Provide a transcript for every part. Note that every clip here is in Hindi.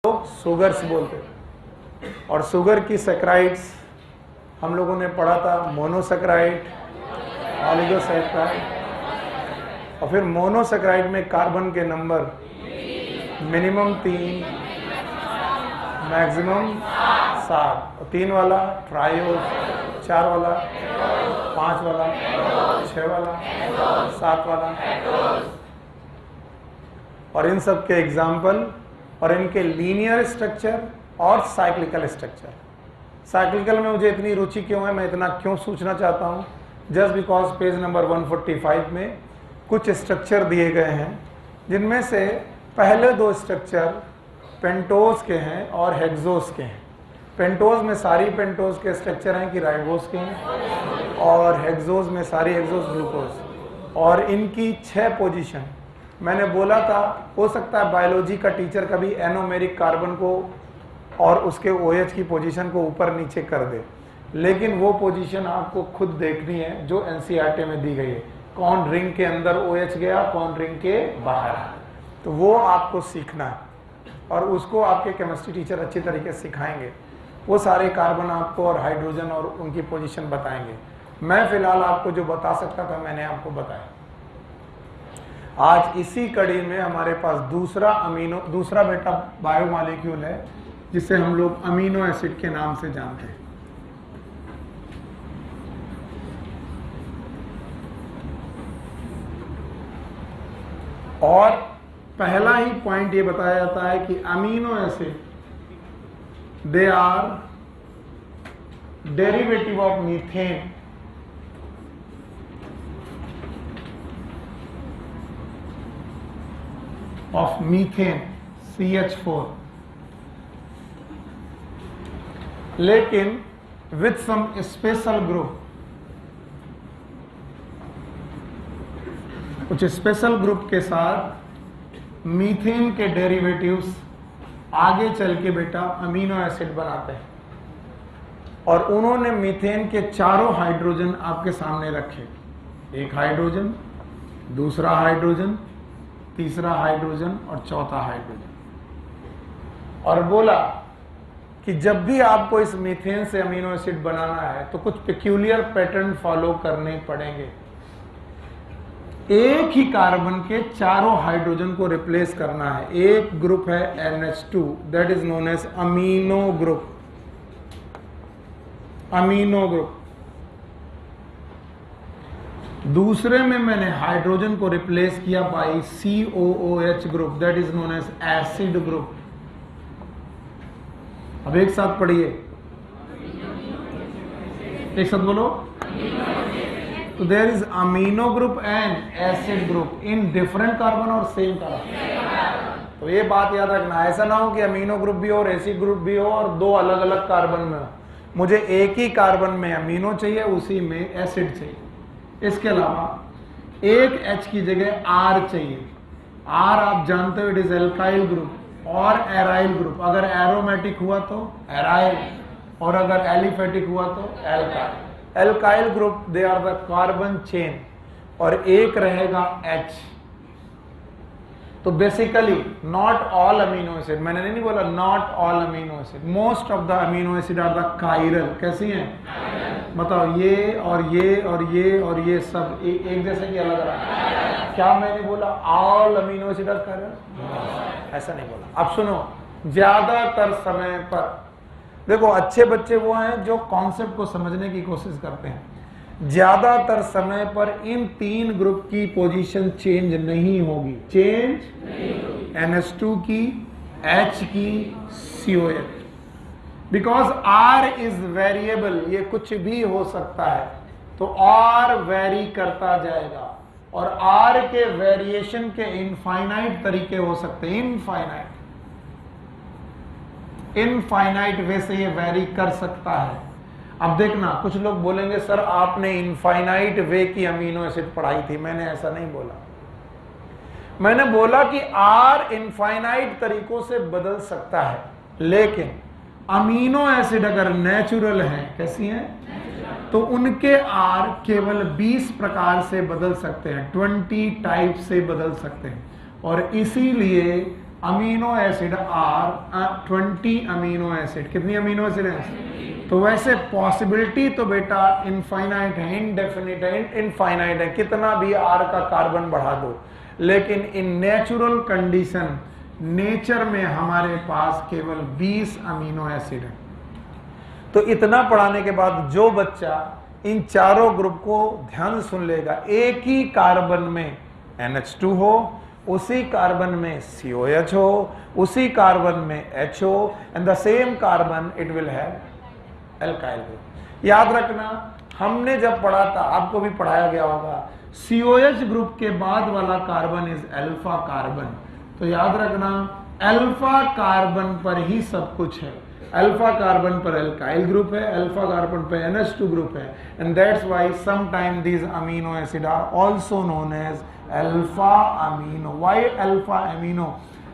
लोग सुगर्स बोलते हैं। और शुगर की सैकराइड्स हम लोगों ने पढ़ा था, मोनोसैकराइड, ऑलिगोसैकराइड। और फिर मोनोसैकराइड में कार्बन के नंबर मिनिमम 3, मैक्सिमम 7, और 3 वाला ट्रायोज, 4 वाला, 5 वाला, 6 वाला, 7 वाला। और इन सब के एग्जाम्पल और इनके लीनियर स्ट्रक्चर और साइक्लिकल स्ट्रक्चर। साइक्लिकल में मुझे इतनी रुचि क्यों है, मैं इतना क्यों सोचना चाहता हूँ, जस्ट बिकॉज पेज नंबर 145 में कुछ स्ट्रक्चर दिए गए हैं जिनमें से पहले 2 स्ट्रक्चर पेंटोज के हैं और हेक्सोज के हैं। पेंटोज में सारी पेंटोज के स्ट्रक्चर हैं कि राइबोज के हैं, और हेक्सोज में सारी हेक्सोज ग्लूकोज। और इनकी 6 पोजीशन मैंने बोला था, हो सकता है बायोलॉजी का टीचर कभी एनोमेरिक कार्बन को और उसके OH की पोजीशन को ऊपर नीचे कर दे, लेकिन वो पोजीशन आपको खुद देखनी है जो NCERT में दी गई है। कौन रिंग के अंदर OH गया, कौन रिंग के बाहर, तो वो आपको सीखना है और उसको आपके केमिस्ट्री टीचर अच्छी तरीके से सिखाएंगे। वो सारे कार्बन आपको और हाइड्रोजन और उनकी पोजीशन बताएंगे। मैं फिलहाल आपको जो बता सकता था मैंने आपको बताया। आज इसी कड़ी में हमारे पास दूसरा बेटा बायोमॉलिक्यूल है जिसे हम लोग अमीनो एसिड के नाम से जानते हैं। और पहला ही पॉइंट ये बताया जाता है कि amino acid they are derivative of methane of methane CH4, लेकिन with some special group, कुछ स्पेशल ग्रुप के साथ मीथेन के डेरिवेटिव्स आगे चल के बेटा अमीनो एसिड बनाते हैं। और उन्होंने मीथेन के चारों हाइड्रोजन आपके सामने रखे, एक हाइड्रोजन, दूसरा हाइड्रोजन, तीसरा हाइड्रोजन और चौथा हाइड्रोजन, और बोला कि जब भी आपको इस मीथेन से अमीनो एसिड बनाना है तो कुछ पेक्यूलियर पैटर्न फॉलो करने पड़ेंगे। एक ही कार्बन के चारों हाइड्रोजन को रिप्लेस करना है। एक ग्रुप है NH2, that is known as amino group. Amino group. दूसरे में मैंने हाइड्रोजन को रिप्लेस किया by COOH group, that is known as acid group. अब एक साथ पढ़िए, एक साथ बोलो। तो there is amino group and acid group in different carbon और सेम कार्बन। तो ये बात याद रखना, ऐसा ना हो कि अमीनो ग्रुप भी हो और एसिड ग्रुप भी हो और 2 अलग अलग कार्बन में हो। मुझे एक ही कार्बन में अमीनो चाहिए, उसी में एसिड चाहिए। इसके अलावा एक H की जगह R चाहिए। R आप जानते हो इट इज एल्काइल ग्रुप और एराइल ग्रुप। अगर एरोमेटिक हुआ तो एराइल, और अगर एलिफेटिक हुआ तो alkyl. Alkyl group they are the carbon chain, और एक रहेगा H। तो basically not all amino acid, मैंने नहीं बोला not all amino acid, most of the amino acid are the chiral. कैसी हैं बताओ, ये और ये और ये और ये सब एक जैसे कि अलग अलग। क्या मैंने बोला all amino acid are chiral? ऐसा नहीं बोला। अब सुनो, ज्यादातर समय पर देखो, अच्छे बच्चे वो हैं जो कॉन्सेप्ट को समझने की कोशिश करते हैं। ज्यादातर समय पर इन 3 ग्रुप की पोजीशन चेंज नहीं होगी। चेंज NH2 की, H की, COH, because R is variable, ये कुछ भी हो सकता है, तो R वेरी करता जाएगा। और R के वेरिएशन के इनफाइनाइट तरीके हो सकते हैं। इनफाइनाइट वे से ये वेरी कर सकता है। अब देखना, कुछ लोग बोलेंगे सर आपने इनफाइनाइट वे की अमीनो एसिड पढ़ाई थी। मैंने ऐसा नहीं बोला। मैंने बोला कि R इनफाइनाइट तरीकों से बदल सकता है, लेकिन अमीनो एसिड अगर नेचुरल हैं, कैसी हैं, तो उनके R केवल 20 प्रकार से बदल सकते हैं, 20 टाइप से बदल सकते हैं। और इसीलिए amino acid are 20 amino acid. कितनी अमीनो एसिड है? तो वैसे पॉसिबिलिटी तो बेटा इनफाइनाइट है, इनडेफिनिट है, इनफाइनाइट है, कितना भी आर का कार्बन बढ़ा दो, लेकिन इन नेचुरल कंडीशन नेचर में हमारे पास केवल 20 अमीनो एसिड है। तो इतना पढ़ाने के बाद जो बच्चा इन चारों ग्रुप को ध्यान सुन लेगा, एक ही कार्बन में NH2 हो, उसी कार्बन में COH हो, उसी कार्बन में H हो, and the same carbon it will have alkyl group. याद रखना, हमने जब पढ़ा था, आपको भी पढ़ाया गया होगा, COH ग्रुप के बाद वाला कार्बन इज अल्फा कार्बन। तो याद रखना, अल्फा कार्बन पर ही सब कुछ है। अल्फा कार्बन पर एल्काइल ग्रुप है, अल्फा कार्बन पर NH2 ग्रुप है, and that's why sometime these amino acid are also known as alpha amino. Why alpha amino?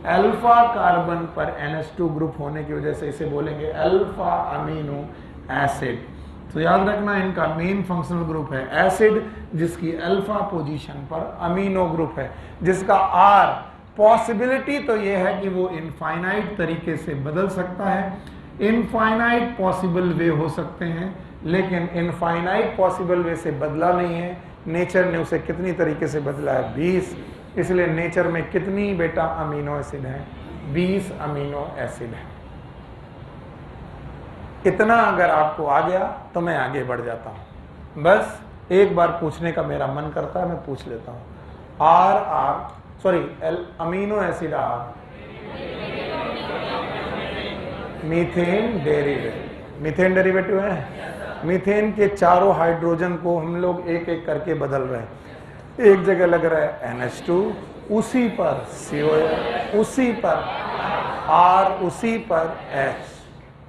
Alpha carbon पर NH2 ग्रुप होने की वजह से इसे बोलेंगे अल्फा अमीनो एसिड। तो याद रखना, इनका मेन फंक्शनल ग्रुप है एसिड, जिसकी अल्फा पोजीशन पर अमीनो ग्रुप है, जिसका आर पॉसिबिलिटी तो यह है कि वो इनफाइनाइट तरीके से बदल सकता है। इनफाइनाइट पॉसिबल वे हो सकते हैं, लेकिन इनफाइनाइट पॉसिबल वे से बदला नहीं है। नेचर ने उसे कितनी तरीके से बदला है? 20। इसलिए नेचर में कितनी बेटा अमीनो एसिड है? 20 अमीनो एसिड है। इतना अगर आपको आ गया तो मैं आगे बढ़ जाता हूं। बस एक बार पूछने का मेरा मन करता है, मैं पूछ लेता हूं। Amino acid are methane derivative. Methane derivative है। मीथेन के चारों हाइड्रोजन को हम लोग एक एक करके बदल रहे हैं। एक जगह लग रहा है NH2, उसी पर COH, उसी पर R, उसी पर H।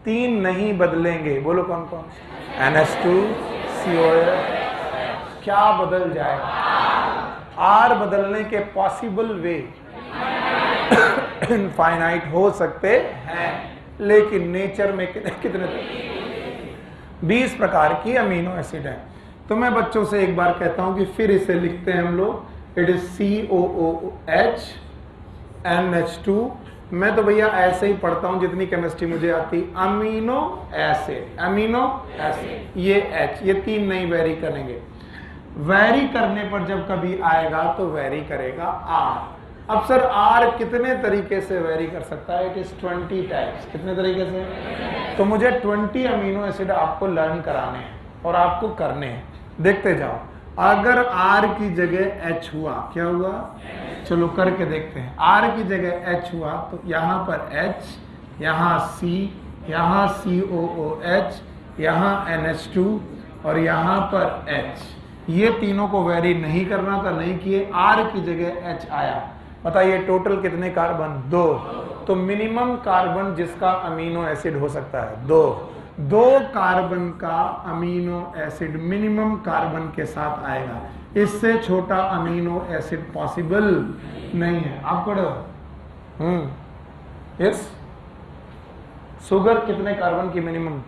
3 नहीं बदलेंगे। बोलो कौन कौन? NH2, COH। क्या बदल जाएगा? R बदलने के पॉसिबल वे इनफाइनाइट हो सकते हैं, लेकिन नेचर में कितने 20 प्रकार की अमीनो एसिड है। तो मैं बच्चों से एक बार कहता हूं कि फिर इसे लिखते हैं हम लोग। It is COOH NH2। मैं तो भैया ऐसे ही पढ़ता हूं जितनी केमिस्ट्री मुझे आती। अमीनो एसिड, अमीनो एसिड, ये H, ये 3 नहीं वेरी करेंगे। वेरी करने पर जब कभी आएगा तो वेरी करेगा R। अब सर R कितने तरीके से वेरी कर सकता है? It is 20 types. कितने तरीके से? तो मुझे 20 अमीनो एसिड आपको लर्न कराने हैं और आपको करने हैं। देखते जाओ। अगर R की जगह H हुआ, क्या हुआ? चलो करके देखते हैं। R की जगह H हुआ तो यहाँ पर H, यहाँ C, यहाँ COOH, यहाँ NH2 और यहाँ पर H। ये तीनों को वेरी नहीं करना था, नहीं किए। R की जगह H आया। बताइए टोटल कितने कार्बन? 2। तो मिनिमम कार्बन जिसका अमीनो एसिड हो सकता है 2 कार्बन का अमीनो एसिड मिनिमम कार्बन के साथ आएगा। इससे छोटा अमीनो एसिड पॉसिबल नहीं है। आप पढ़ो। यस। शुगर कितने कार्बन की मिनिमम?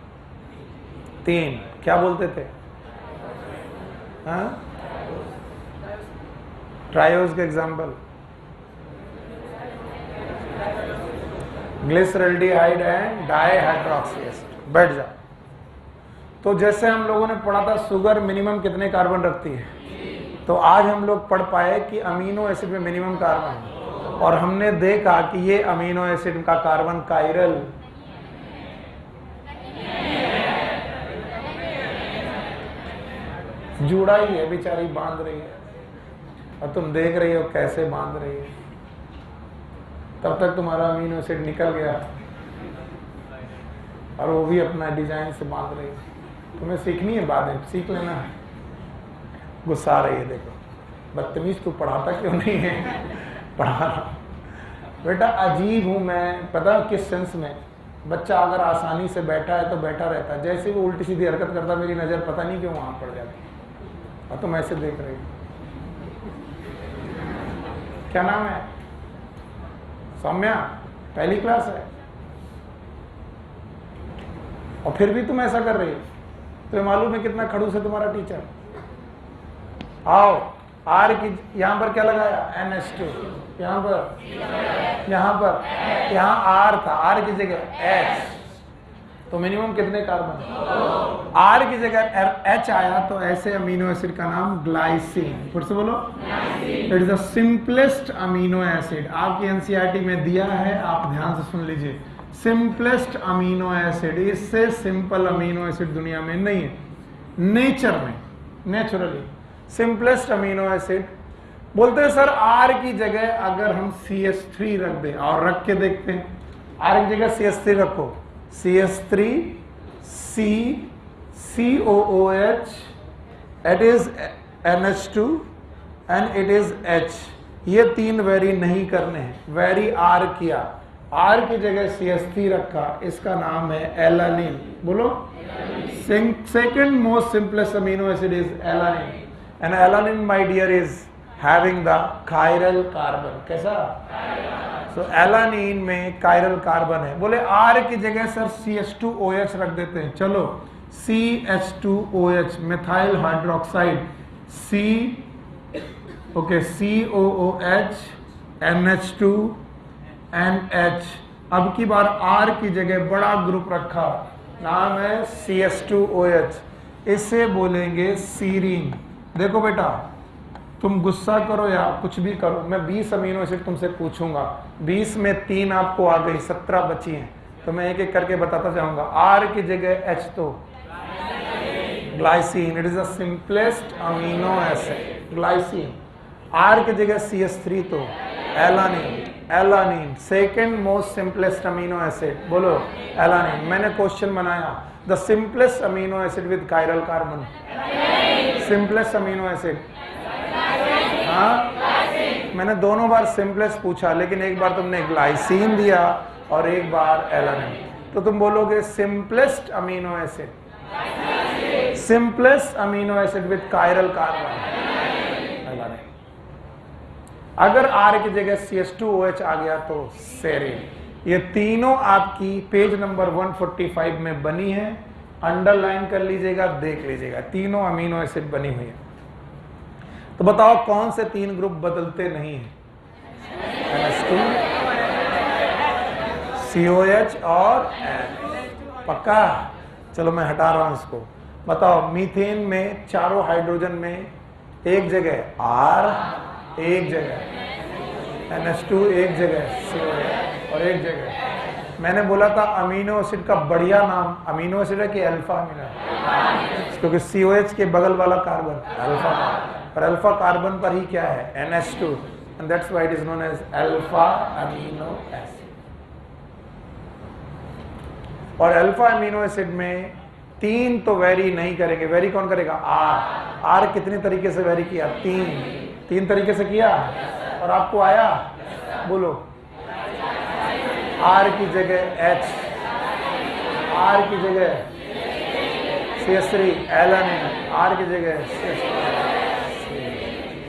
3। क्या बोलते थे? ट्रायोज के example glyceraldehyde and dihydroxy acid. बैठ जाओ। तो जैसे हम लोगों ने पढ़ा था शुगर मिनिमम कितने कार्बन रखती है, तो आज हम लोग पढ़ पाए कि अमीनो एसिड में मिनिमम कार्बन है, और हमने देखा कि ये अमीनो एसिड का कार्बन कायरल जुड़ा ही है, बेचारी बांध रही है, और तुम देख रही हो कैसे बांध रही है। तब तक तुम्हारा अमीनो एसिड निकल गया और वो भी अपना डिजाइन से बांध रही है। तुम्हें सीखनी है, बाद में सीख लेना है। गुस्सा आ रही है, देखो बदतमीज, तू पढ़ाता क्यों नहीं है? पढ़ा बेटा, अजीब हूं मैं, पता किस सेंस में? बच्चा अगर आसानी से बैठा है तो बैठा रहता है, जैसे वो उल्टी सीधी हरकत करता मेरी नजर पता नहीं क्यों वहां पड़ जाती, और तुम ऐसे देख रही हो। क्या नाम है? सौम्या, पहली क्लास है, और फिर भी तुम ऐसा कर रही हो। तुम्हें मालूम है कितना खड़ूस है तुम्हारा टीचर? आओ R की यहां पर क्या लगाया NH2, यहां पर यहां R था, R की जगह H, तो मिनिमम कितने कार्बन, R की जगह H आया तो ऐसे अमीनो एसिड का नाम ग्लाइसिन। फिर से बोलो, it is the simplest amino acid. आपकी एनसीईआरटी में दिया है, आप ध्यान से सुन लीजिए, सिंपलेस्ट अमीनो एसिड, इससे सिंपल अमीनो एसिड दुनिया में नहीं है, नेचर में, नेचुरली सिंपलेस्ट अमीनो एसिड। बोलते हैं सर R की जगह अगर हम CH3 रख दें, और रख के देखते हैं, R की जगह CH3 रखो, CH3 C COOH, it is NH2 and it is H। ये तीन वेरी नहीं करने हैं, वेरी R किया, R की जगह CH3 रखा, इसका नाम है एलानिन। बोलो, second most simplest amino acid is alanine, and alanine my dear is having the chiral carbon. कैसा? सो एलानिन में कायरल कार्बन है। बोले R की जगह सर CH2OH रख देते हैं, चलो CH2OH methyl hydroxide, C okay COOH NH2 and H। अब की बार R की जगह बड़ा ग्रुप रखा, नाम है CH2OH, इसे बोलेंगे सीरीन। देखो बेटा, तुम गुस्सा करो या कुछ भी करो, मैं 20 अमीनो एसिड तुमसे पूछूंगा, 20 में 3 आपको आ गई, 17 बची हैं, तो मैं एक एक करके बताता जाऊंगा। R की जगह H तो glycine, it is the simplest amino acid, glycine. R की जगह CH3 तो alanine, alanine second most simplest amino acid, बोलो एलानिन। मैंने क्वेश्चन बनाया, the simplest amino acid with chiral carbon, simplest amino acid, हाँ मैंने दोनों बार सिंपलेस्ट पूछा, लेकिन एक बार तुमने ग्लाइसिन दिया और एक बार एलानिन, तो तुम बोलोगे simplest amino acid, simplest amino acid with chiral carbon alanine. अगर R की जगह CH2OH आ गया तो सेरीन। ये तीनों आपकी पेज नंबर 145 में बनी है, अंडरलाइन कर लीजिएगा, देख लीजिएगा, तीनों अमीनो एसिड बनी हुई है। तो बताओ कौन से 3 ग्रुप बदलते नहीं हैं? NH2, COH और N। पक्का? चलो मैं हटा रहा हूं इसको। बताओ मीथेन में चारों हाइड्रोजन में एक जगह R, एक जगह NH2, एक जगह COH और एक जगह। मैंने बोला था अमीनो एसिड का बढ़िया नाम अमीनो एसिड है कि अल्फा अमीनो है, क्योंकि COH के बगल वाला कार्बन अल्फा, और अल्फा कार्बन पर ही क्या है NH2, and that's why it is known as alpha amino acid. और अल्फा अमीनो एसिड में 3 तो वेरी नहीं करेंगे, वेरी कौन करेगा? R कितने तरीके से वेरी किया? 3 तरीके से किया, और आपको आया? बोलो, R की जगह H, R की जगह CH3 एलानिन, R की जगह CH3।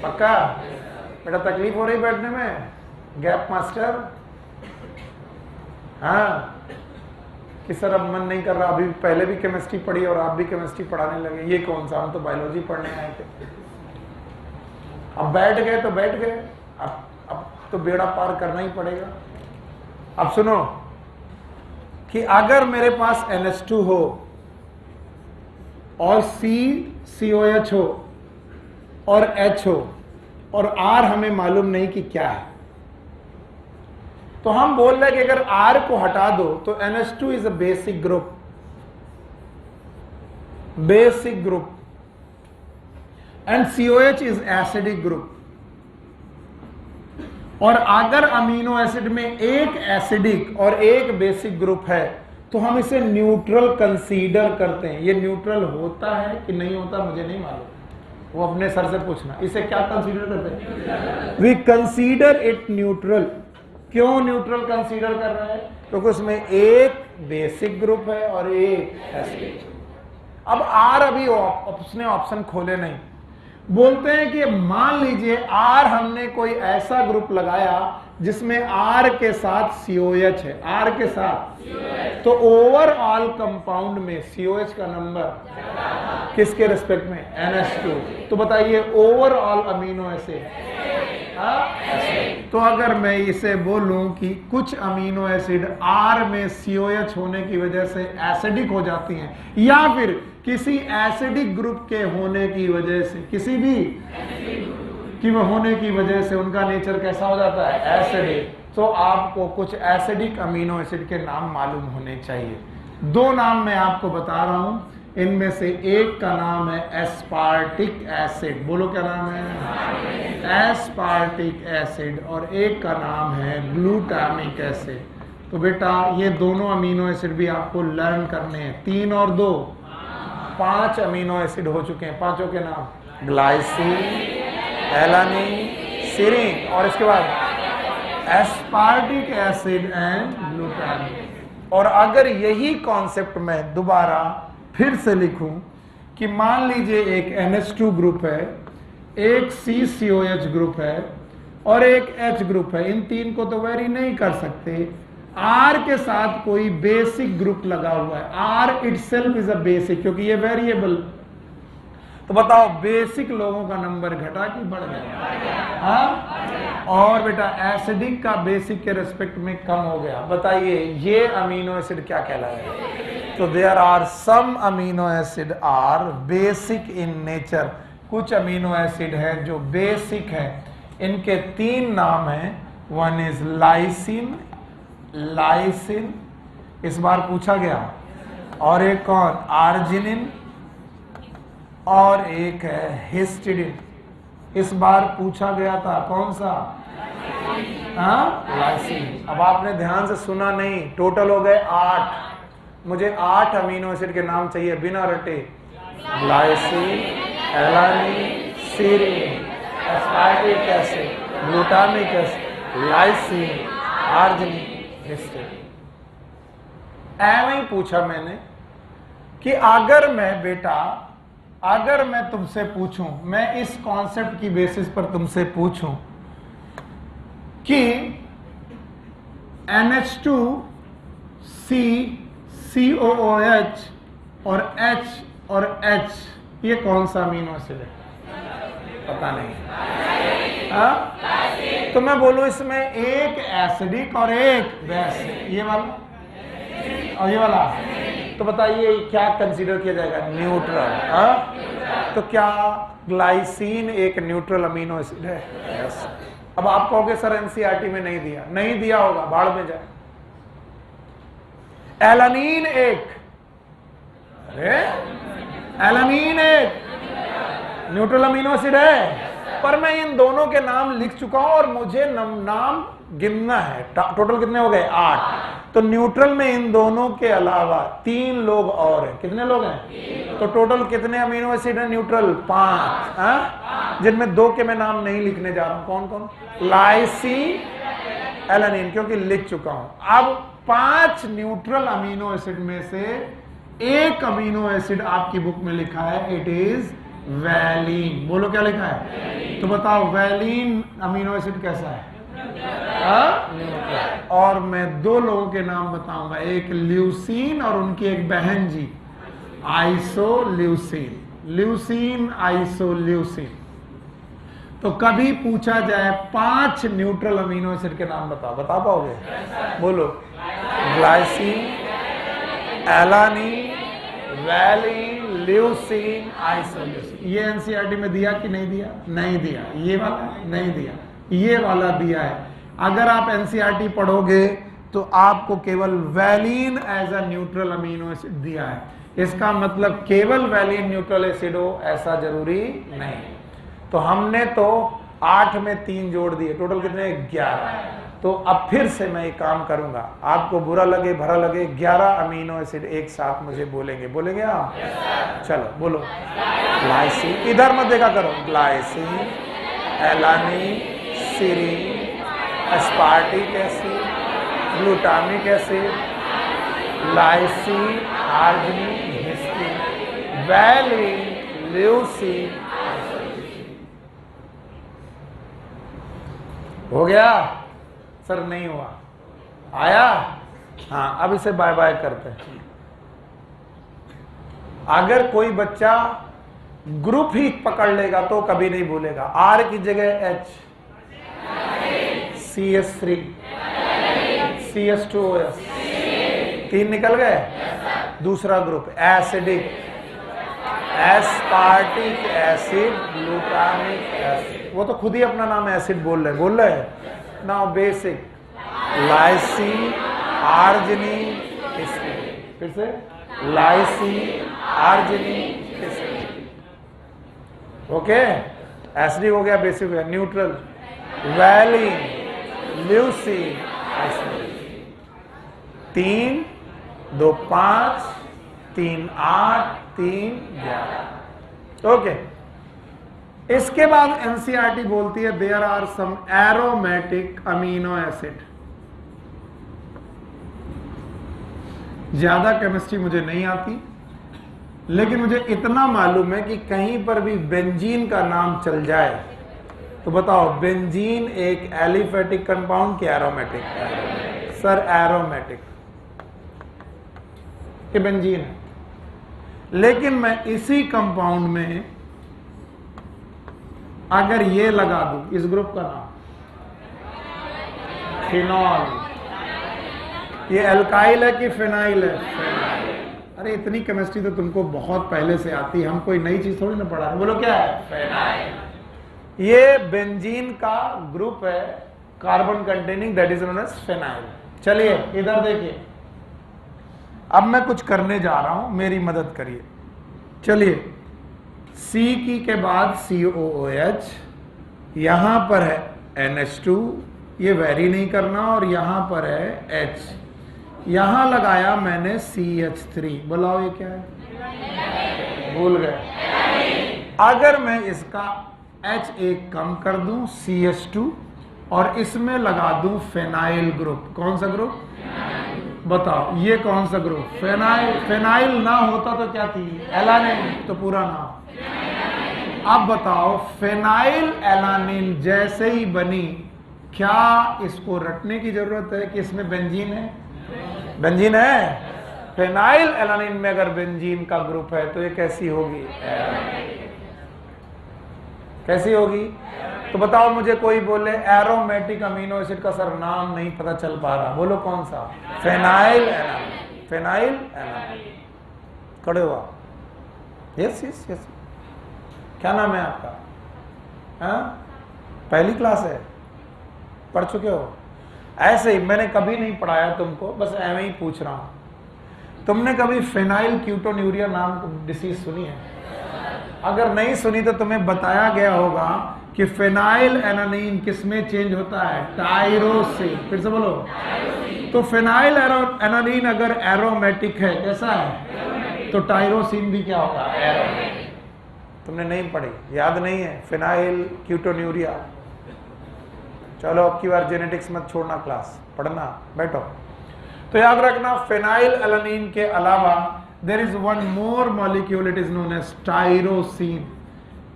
पक्का? बेटा तकलीफ हो रही बैठने में? गैप मास्टर, हाँ कि सर अब मन नहीं कर रहा, अभी पहले भी केमिस्ट्री पढ़ी और आप भी केमिस्ट्री पढ़ाने लगे, ये कौन सा, हम तो बायोलॉजी पढ़ने आए थे। अब बैठ गए तो बैठ गए, अब तो बेड़ा पार करना ही पड़ेगा। अब सुनो कि अगर मेरे पास NH2 हो और COH हो और H हो और R हमें मालूम नहीं कि क्या है, तो हम बोल रहे हैं कि अगर R को हटा दो तो NH2 is a basic group, basic group, and COH is acidic group. और अगर अमीनो एसिड में एक एसिडिक और एक बेसिक ग्रुप है तो हम इसे न्यूट्रल कंसीडर करते हैं। ये न्यूट्रल होता है कि नहीं होता मुझे नहीं मालूम, वो अपने सर से पूछना। इसे क्या कंसीडर करते हैं? We consider it neutral. क्यों न्यूट्रल कंसीडर कर रहे हैं? क्योंकि उसमें एक बेसिक ग्रुप है और एक एसिडिक। अब R अभी उसने ऑप्शन खोले नहीं, बोलते हैं कि मान लीजिए R हमने कोई ऐसा ग्रुप लगाया जिसमें R के साथ COH है, R के साथ, तो ओवरऑल कंपाउंड में COH का नंबर किसके रिस्पेक्ट में? NH2। तो बताइए ओवरऑल अमीनो एसिड, तो अगर मैं इसे बोलूं कि कुछ अमीनो एसिड R में COH होने की वजह से एसिडिक हो जाती हैं, या फिर किसी एसिडिक ग्रुप के होने की वजह से, किसी भी कि वो होने की वजह से उनका नेचर कैसा हो जाता है? एसिडिक। तो आपको कुछ एसिडिक अमीनो एसिड के नाम मालूम होने चाहिए। 2 नाम मैं आपको बता रहा हूं, इनमें से एक का नाम है एस्पार्टिक एसिड। बोलो क्या नाम है? Aspartic acid. और एक का नाम है ग्लूटामिक एसिड। तो बेटा ये दोनों अमीनो एसिड भी आपको लर्न करने हैं। 3 और 2 5 अमीनो एसिड हो चुके हैं। पांचों के नाम: ग्लाइसिन, एलानिन, सीरीन, और इसके बाद एस्पार्टिक एसिड एंड ग्लूटामिक। और अगर यही कॉन्सेप्ट मैं दोबारा फिर से लिखूं कि मान लीजिए एक NH2 ग्रुप है, एक CCOH ग्रुप है और एक H ग्रुप है, इन 3 को तो वेरी नहीं कर सकते। R के साथ कोई बेसिक ग्रुप लगा हुआ है, R itself is a basic, क्योंकि ये वेरिएबल। तो बताओ बेसिक लोगों का नंबर घटा कि बढ़ गया? हाँ? और बेटा एसिडिक का बेसिक के रेस्पेक्ट में कम हो गया। बताइए ये अमीनो एसिड क्या कहलाएगा? तो there are some amino acid are basic in nature. कुछ अमीनो एसिड है जो बेसिक है। इनके 3 नाम हैं। वन इज लाइसिन, लाइसिन, इस बार पूछा गया, और एक कौन? आर्जिनिन, और एक है हिस्टिडिन। इस बार पूछा गया था, कौन सा? लाइसिन। अब आपने ध्यान से सुना नहीं, टोटल हो गए 8। मुझे 8 अमीनो एसिड के नाम चाहिए बिना रटे। Glycine, alanine, serine, aspartic acid, glutamic acid, lysine, arginine, histidine. ऐਵੇਂ ही पूछा मैंने कि अगर मैं बेटा, अगर मैं तुमसे पूछूं, मैं इस कॉन्सेप्ट की बेसिस पर तुमसे पूछूं कि NH2, C, COOH और H और H ये कौन सा अमीनो एसिड है? पता नहीं। हाँ? तो मैं बोलूं इसमें एक एसिडिक और एक बेसिक, ये वाला और ये वाला, तो बताइए क्या कंसीडर किया जाएगा? न्यूट्रल। तो क्या ग्लाइसिन एक न्यूट्रल अमीनो एसिड है? यस। अब आप कहोगे सर एनसीईआरटी में नहीं दिया। नहीं दिया होगा, बाढ़ में जाए। एलानिन एक, अरे एलानिन एक न्यूट्रल अमीनो एसिड है, पर मैं इन दोनों के नाम लिख चुका हूं और मुझे नाम गिनना है। टोटल कितने हो गए? 8। तो न्यूट्रल में इन दोनों के अलावा 3 लोग और हैं। कितने लोग हैं? तो टोटल कितने अमीनो एसिड हैं न्यूट्रल? 5, जिनमें 2 के मैं नाम नहीं लिखने जा रहा हूं। कौन कौन? लाइसिन, एलानिन, क्योंकि लिख चुका हूं। अब 5 न्यूट्रल अमीनो एसिड में से एक अमीनो एसिड आपकी बुक में लिखा है, इट इज वैलीन। बोलो क्या लिखा है? तो बताओ वैलीन अमीनो एसिड कैसा है? और मैं 2 लोगों के नाम बताऊंगा, एक ल्यूसीन और उनकी एक बहन जी आइसोल्यूसिन। Leucine, isoleucine. तो कभी पूछा जाए 5 न्यूट्रल अमीनो एसिड के नाम बताओ, बता पाओगे? बोलो। Glycine, alanine, valine, leucine, isoleucine. ये एनसीईआरटी में दिया कि नहीं दिया? नहीं दिया। ये वाला नहीं दिया, ये वाला दिया है। अगर आप एनसीईआरटी पढ़ोगे तो आपको केवल valine as a neutral amino acid दिया है। इसका मतलब केवल वैलीन न्यूट्रल एसिड हो ऐसा जरूरी नहीं। तो हमने तो 8 में 3 जोड़ दिए, टोटल कितने? 11। तो अब फिर से मैं एक काम करूंगा, आपको बुरा लगे भरा लगे, 11 अमीनो एसिड एक साथ मुझे बोलेंगे। बोलेंगे आप? चलो बोलो। ग्लाइसिन, इधर मत देखा करो। Glycine, alanine, serine, aspartic acid, glutamic acid, lysine, arginine, histidine, valine, leucine. हो गया? सर नहीं हुआ, आया? हाँ, अब इसे बाय बाय करते हैं। अगर कोई बच्चा ग्रुप ही पकड़ लेगा तो कभी नहीं भूलेगा। आर की जगह एच, CS3, CS2OS, 3 निकल गए। दूसरा group acidic, aspartic acid, glutamic acid. वो तो खुद ही अपना नाम एसिड बोल रहे। Now basic, lysine, arginine, histidine. फिर से lysine, arginine, histidine. Okay, acidic हो गया, बेसिक हो गया। Neutral, valine, leucine, isolate. 3, 2, 5, 3, 8, 3, 11। Okay, इसके बाद एनसीईआरटी बोलती है there are some aromatic amino acid. ज्यादा केमिस्ट्री मुझे नहीं आती, लेकिन मुझे इतना मालूम है कि कहीं पर भी बेंजीन का नाम चल जाए तो बताओ, बेंजीन एक एलिफेटिक कंपाउंड कि एरोमेटिक? सर एरोमेटिक, ये बेंजीन है। लेकिन मैं इसी कंपाउंड में अगर ये लगा दूं, इस ग्रुप का नाम फिनॉल, ये एल्काइल है कि फिनाइल है? अरे इतनी केमिस्ट्री तो तुमको बहुत पहले से आती है, हम कोई नई चीज थोड़ी ना पढ़ा रहे। बोलो क्या है? फिनाइल। ये बेंजीन का ग्रुप है, carbon containing, that is known as phenyl. चलिए इधर देखिए, अब मैं कुछ करने जा रहा हूं, मेरी मदद करिए। चलिए, C की के बाद COOH, यहां पर है NH2, ये वेरी नहीं करना, और यहां पर है H, यहां लगाया मैंने CH3। बुलाओ ये क्या है? भूल गए। अगर मैं इसका H एक कम कर दूं, CH2, और इसमें लगा दूं फेनाइल ग्रुप। कौन सा ग्रुप? बताओ ये कौन सा ग्रुप? फेनाइल। फेनाइल ना होता तो क्या थी? एलानिन। तो पूरा नाम। अब बताओ, फेनाइल एलानिन जैसे ही बनी, क्या इसको रटने की जरूरत है कि इसमें बेंजीन है? बेंजीन है। फेनाइल एलानिन में अगर बेंजीन का ग्रुप है तो ये कैसी होगी? कैसी होगी? तो बताओ मुझे, कोई बोले एरोमेटिक अमीनो एसिड का सर नाम नहीं पता चल पा रहा, बोलो कौन सा? Phenyl alanine. Phenyl alanine. खड़े हुआ। Yes yes yes. क्या नाम है आपका? हाँ, पहली क्लास है, पढ़ चुके हो? ऐसे ही मैंने कभी नहीं पढ़ाया तुमको, बस ऐਵੇਂ ही पूछ रहा हूं। तुमने कभी फेनाइल क्यूटोन्यूरिया नाम डिसीज सुनी है? अगर नहीं सुनी तो तुम्हें बताया गया होगा कि फेनाइल एलानिन किसमें चेंज होता है? टायरोसिन। फिर से बोलो। तो फेनाइल एलानिन अगर एरोमेटिक है, कैसा है? तो टायरोसिन भी क्या होगा? एरोमेटिक। तुमने नहीं पढ़ी, याद नहीं है? फेनाइल क्यूटोन्यूरिया। चलो अब की बार जेनेटिक्स मत छोड़ना, क्लास पढ़ना, बैठो। तो याद रखना, फेनाइल एलानिन के अलावा there is one more molecule, it is known as tyrosine.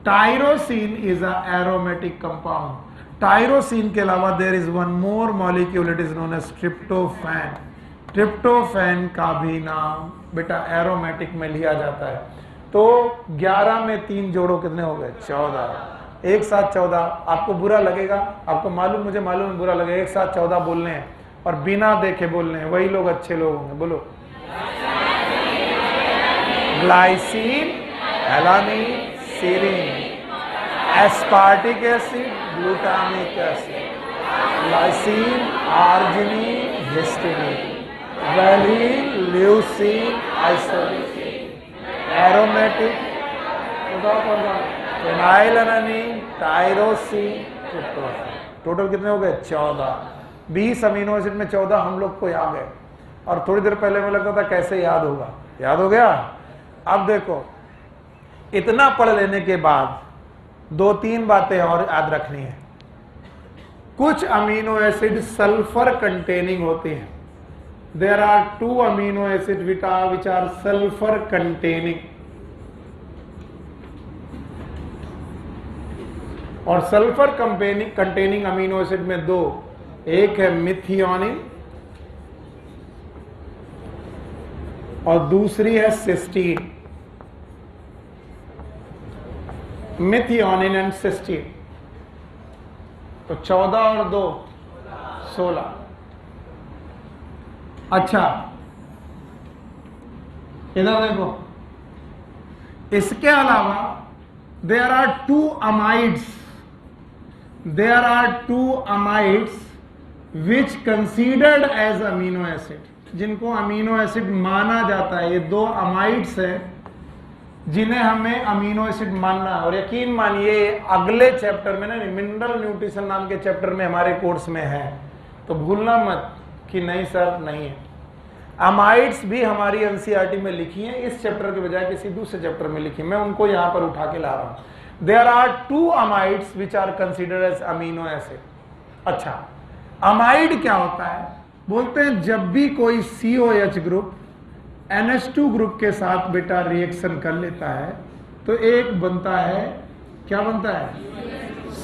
Tyrosine is a aromatic compound. Tyrosine के अलावा there is one more molecule, it is known as tryptophan. tryptophan का भी नाम बेटा एरोमेटिक में लिया जाता है। तो 11 में 3 जोड़ो, कितने हो गए? 14। एक साथ 14। आपको बुरा लगेगा, आपको मालूम, मुझे मालूम है बुरा लगेगा। एक साथ 14 बोलने हैं और बिना देखे बोलने हैं, वही लोग अच्छे लोग होंगे। बोलो। Glycine, alanine, serine, aspartic acid, glutamic acid, lysine, arginine, histidine, valine, leucine, isolate, aromatic. बताओ कौन सा? Phenylalanine, tyrosine, tryptophan. Total कितने हो गए? 14। 20 अमीनो एसिड में 14 हम लोग को याद है, और थोड़ी देर पहले में लगता था कैसे याद होगा। याद हो गया। अब देखो, इतना पढ़ लेने के बाद 2-3 बातें और याद रखनी है। कुछ अमीनो एसिड सल्फर कंटेनिंग होते हैं। There are 2 amino acid which are sulphur containing, और सल्फर कंटेनिंग अमीनो एसिड में 2, एक है मिथियोनिन और दूसरी है सिस्टीन। Methionine and cysteine. तो 14 और 2 16। अच्छा, इधर देखो, इसके अलावा there are two amides which considered as amino acid, जिनको अमीनो एसिड माना जाता है। ये 2 अमाइड्स हैं जिन्हें हमें अमीनो एसिड मानना है। और यकीन मानिए अगले चैप्टर में ना, मिनरल न्यूट्रिशन नाम के चैप्टर में हमारे कोर्स में है, तो भूलना मत कि नहीं सर नहीं है। अमाइड्स भी हमारी एनसीईआरटी में लिखी है, इस चैप्टर के बजाय किसी दूसरे चैप्टर में लिखी, मैं उनको यहां पर उठा के ला रहा हूं। There are 2 amides which are considered as amino acid. अच्छा, अमाइड क्या होता है? बोलते हैं जब भी कोई COH ग्रुप NH2 ग्रुप के साथ बेटा रिएक्शन कर लेता है तो एक बनता है, क्या बनता है?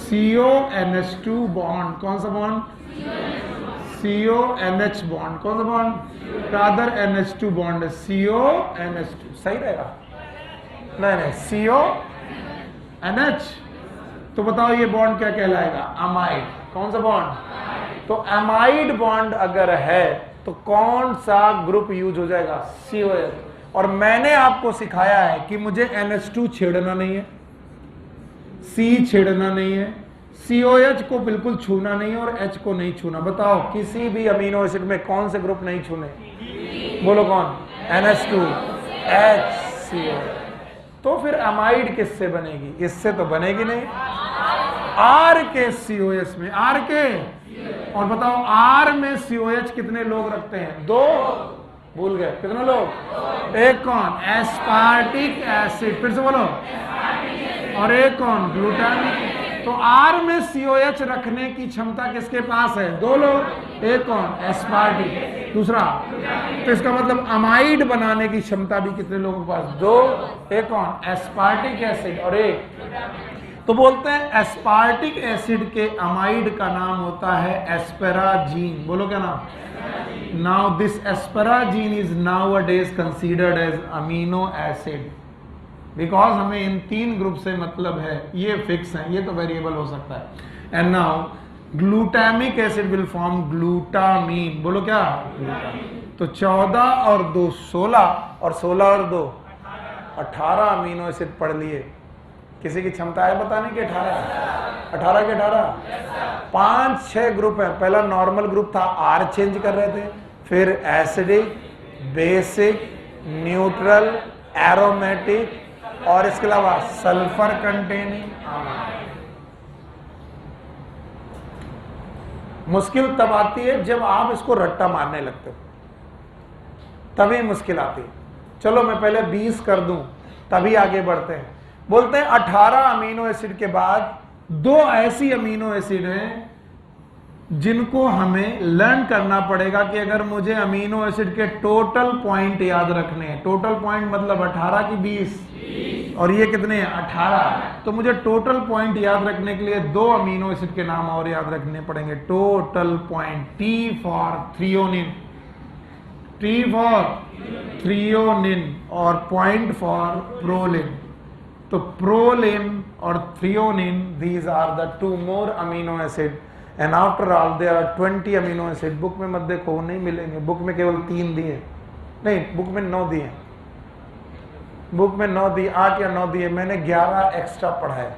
CONH2 bond. कौन सा बॉन्ड? CONH bond. कौन सा बॉन्ड? रादर NH2 बॉन्ड है, CONH2 सही रहेगा? नहीं, CONH। तो बताओ ये बॉन्ड क्या कहलाएगा? अमाइड। कौन सा बॉन्ड? तो अमाइड बॉन्ड अगर है तो कौन सा ग्रुप यूज हो जाएगा? COH। और मैंने आपको सिखाया है कि मुझे NH2 छेड़ना नहीं है, C छेड़ना नहीं है, COH को बिल्कुल छूना नहीं है और H को नहीं छूना। बताओ किसी भी अमीनो एसिड में कौन से ग्रुप नहीं छूने? बोलो कौन? NH2 HCOH। तो फिर अमाइड किससे बनेगी? इससे तो बनेगी नहीं। R के COH में, R के, और बताओ R में COH कितने लोग रखते हैं? 2। भूल गए कितने लोग? एक कौन? Aspartic acid. फिर से बोलो। और एक कौन? ग्लूटामिक। तो R में COH रखने की क्षमता किसके पास है? 2 लोग। एक कौन? एस्पार्टिक। दूसरा, तो इसका मतलब अमाइड बनाने की क्षमता भी कितने लोगों के पास? 2। एक कौन? Aspartic acid. और एक, तो बोलते हैं एस्पार्टिक एसिड के अमाइड का नाम होता है एस्पेराजीन। बोलो क्या नाम? Now this asparagine is nowadays considered as amino acid because हमें इन 3 ग्रुप से मतलब है। ये फिक्स है, ये तो वेरिएबल हो सकता है। And now glutamic acid will form glutamine. बोलो क्या? तो 14 और 2 16 और 16 और 2 18 अमीनो एसिड पढ़ लिए। किसी की क्षमता है बताने की? 18 के 18 5-6 ग्रुप है। पहला नॉर्मल ग्रुप था, R चेंज कर रहे थे, फिर एसिडिक, बेसिक, न्यूट्रल, एरोमेटिक और इसके अलावा सल्फर कंटेनिंग। मुश्किल तब आती है जब आप इसको रट्टा मारने लगते हो, तभी मुश्किल आती है। चलो मैं पहले 20 कर दूं तभी आगे बढ़ते हैं। बोलते हैं 18 अमीनो एसिड के बाद 2 ऐसी अमीनो एसिड हैं जिनको हमें लर्न करना पड़ेगा कि अगर मुझे अमीनो एसिड के टोटल पॉइंट याद रखने हैं, टोटल पॉइंट मतलब 18 की 20 और ये कितने हैं? 18। तो मुझे टोटल पॉइंट याद रखने के लिए 2 अमीनो एसिड के नाम और याद रखने पड़ेंगे। Total point, T for threonine, T for threonine और पॉइंट फॉर प्रोलिन। तो प्रोलिन और threonine, these are the 2 more amino acid and after all there are 20 amino acid। Book में मत देखो, नहीं मिलेंगे। बुक में केवल 3 दिए, नहीं बुक में 9 दिए, बुक में 9 दिए, 8 या 9 दिए। मैंने 11 एक्स्ट्रा पढ़ा है।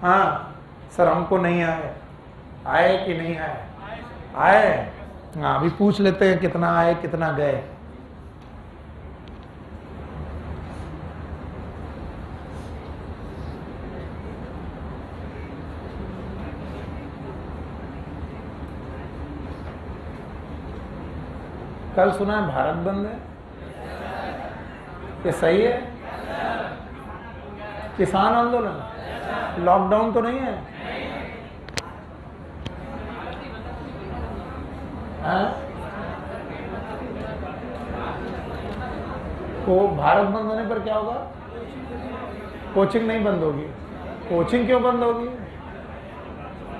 हाँ सर हमको नहीं आए। आए कि नहीं आए? आए। हाँ अभी पूछ लेते हैं कितना आए कितना गए। कल सुना है भारत बंद है, ये सही है? किसान आंदोलन, लॉकडाउन तो नहीं है? तो भारत बंद होने पर क्या होगा? कोचिंग नहीं बंद होगी। कोचिंग क्यों बंद होगी?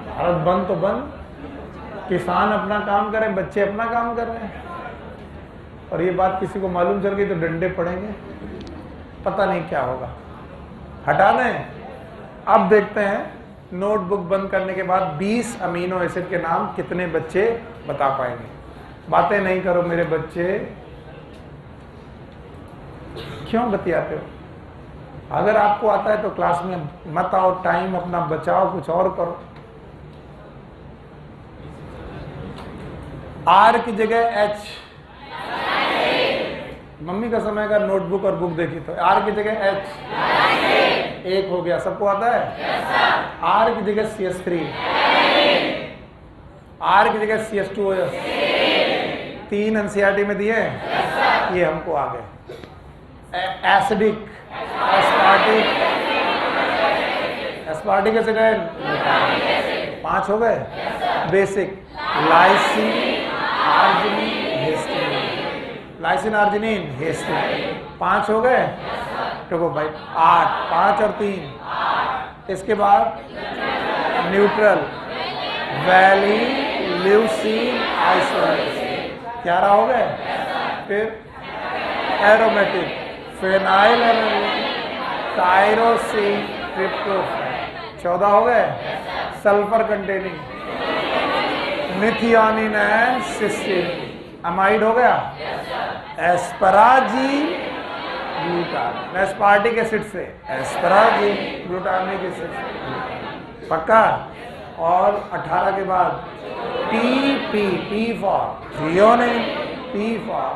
भारत बंद तो बंद, किसान अपना काम करें, बच्चे अपना काम कर रहे हैं, और ये बात किसी को मालूम चल गई तो डंडे पड़ेंगे, पता नहीं क्या होगा। हटा दें। अब देखते हैं नोटबुक बंद करने के बाद 20 अमीनो एसिड के नाम कितने बच्चे बता पाएंगे। बातें नहीं करो मेरे बच्चे, क्यों बतियाते हो? अगर आपको आता है तो क्लास में मत आओ, टाइम अपना बचाओ, कुछ और करो। आर की जगह एच, मम्मी का समय का नोटबुक और बुक देखी तो आर की जगह एच, एक हो गया, सबको आता है। आर की जगह CH3, आर की जगह CH2OS, 3 NCERT में दिए, ये हमको आ गए। एसिडिक, एस्पार्टिक, एस्पार्टिक की जगह 5 हो गए। Basic, lysine, arginine, histidine, lysine, arginine, histidine, 5 हो गए। देखो भाई 8, 5 और 3। इसके बाद न्यूट्रल, वैलिन, ल्यूसीन, आइसोलेट, 11 हो गए। फिर aromatic, phenylalanine, tyrosine, tryptophan, 14 हो गए। Sulphur containing, methionine and cysteine, amide हो गया। एस्पराजीन, ग्लूटामिक, एस्पार्टिक एसिड से एस्पराजीन, ग्लूटामिक एसिड, पक्का। और 18 के बाद P for threonine, P for.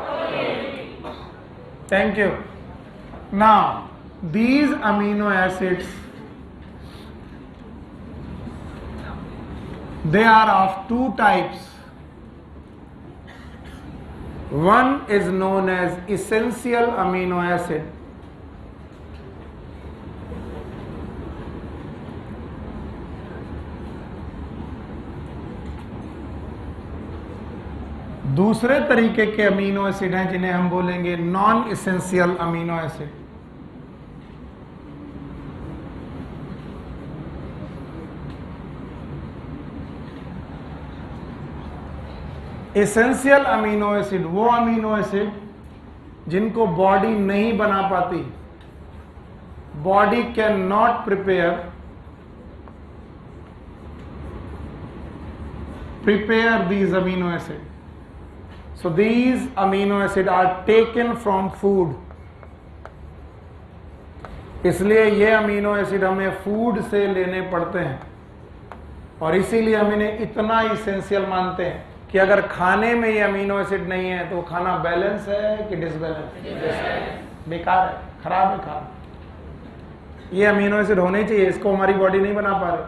Thank you. Now, these amino acids, they are of 2 types. One is known as essential amino acid. दूसरे तरीके के अमीनो एसिड हैं जिन्हें हम बोलेंगे non essential amino acid. Essential amino acid वो अमीनो एसिड जिनको बॉडी नहीं बना पाती, body can not prepare these amino acid. So these amino acid are taken from food. इसलिए ये अमीनो एसिड हमें फूड से लेने पड़ते हैं, और इसीलिए हम इन्हें इतना इसेंशियल मानते हैं कि अगर खाने में ये अमीनो एसिड नहीं है तो खाना बैलेंस है कि डिसबैलेंस, बेकार है, खराब है खाना। ये अमीनो एसिड होने चाहिए, इसको हमारी बॉडी नहीं बना पा रही।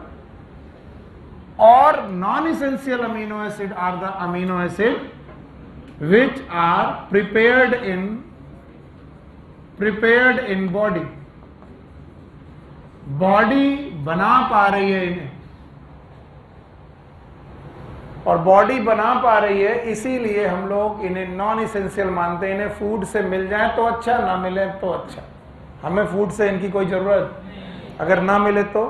और non essential amino acid are the amino acid which are prepared in body. Body बना पा रही है इन्हें, और बॉडी बना पा रही है इसीलिए हम लोग इन्हें नॉन इसेंशियल मानते हैं। इन्हें फूड से मिल जाए तो अच्छा, ना मिले तो अच्छा। हमें फूड से इनकी कोई जरूरत, अगर ना मिले तो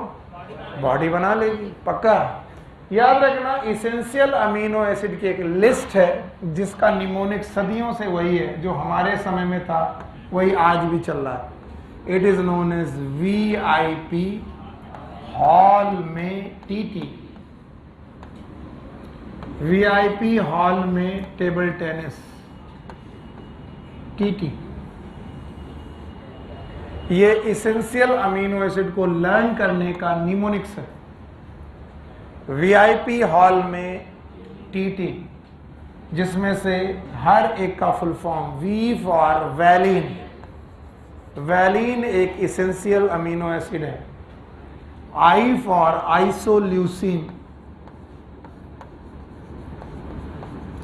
बॉडी बना लेगी, पक्का। याद रखना, इसेंशियल अमीनो एसिड की एक लिस्ट है जिसका निमोनिक सदियों से वही है, जो हमारे समय में था वही आज भी चल रहा है। It is known as VIP, hall में TT, VIP हॉल में टेबल टेनिस, TT। ये इसेंशियल अमीनो एसिड को लर्न करने का निमोनिक्स है। VIP हॉल में TT, जिसमें से हर एक का full form V for valine, valine एक इसेंशियल अमीनो एसिड है। I फॉर आइसोल्यूसिन,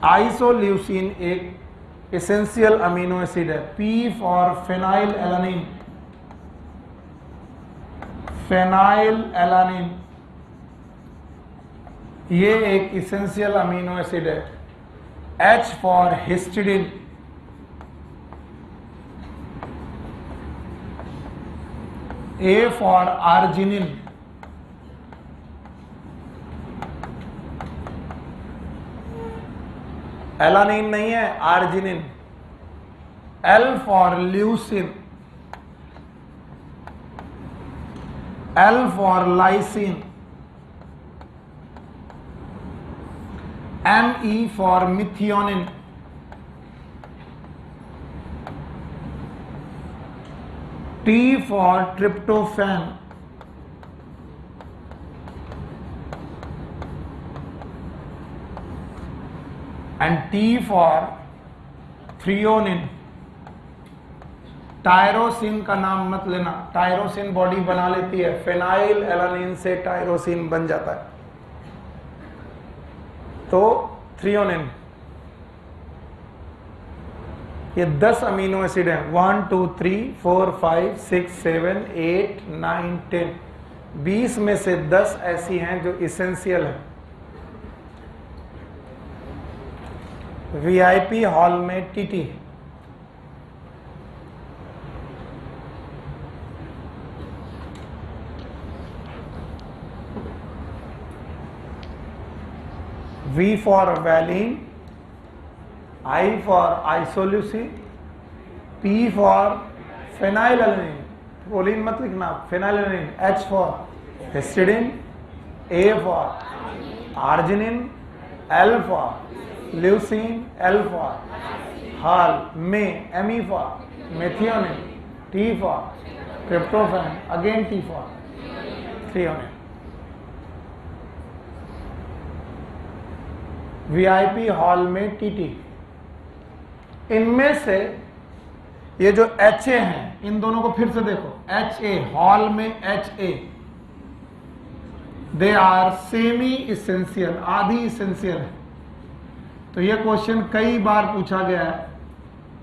आइसोल्यूसिन एक इसेंशियल अमीनो एसिड है। P for phenyl alanine, phenyl alanine ये एक इसेंशियल अमीनो एसिड है। H for histidine, A for arginine, alanine नहीं है, arginine. L for leucine, L for lysine, Me for methionine, T for tryptophan, and T for threonine. Tyrosine का नाम मत लेना, टायरोसिन बॉडी बना लेती है, फेनाइल एलानिन से टायरोसिन बन जाता है। तो थ्रियोनिन, ये 10 अमीनो एसिड हैं, 1 2 3 4 5 6 7 8 9 10। 20 में से 10 ऐसी हैं जो इसेंशियल हैं। वीआईपी हॉल में TT, V for valine, I for isoleucine, P for phenylalanine, proline मत लिखना, phenylalanine, H for histidine, A for arginine, L for leucine, L for हाल में, Me for methionine, T for tryptophan, again T for threonine. VIP hall में टीटी। इनमें से ये जो HA हैं, इन दोनों को फिर से देखो, HA हॉल में HA, they are semi essential, आधी इसेंशियल है। तो ये क्वेश्चन कई बार पूछा गया है,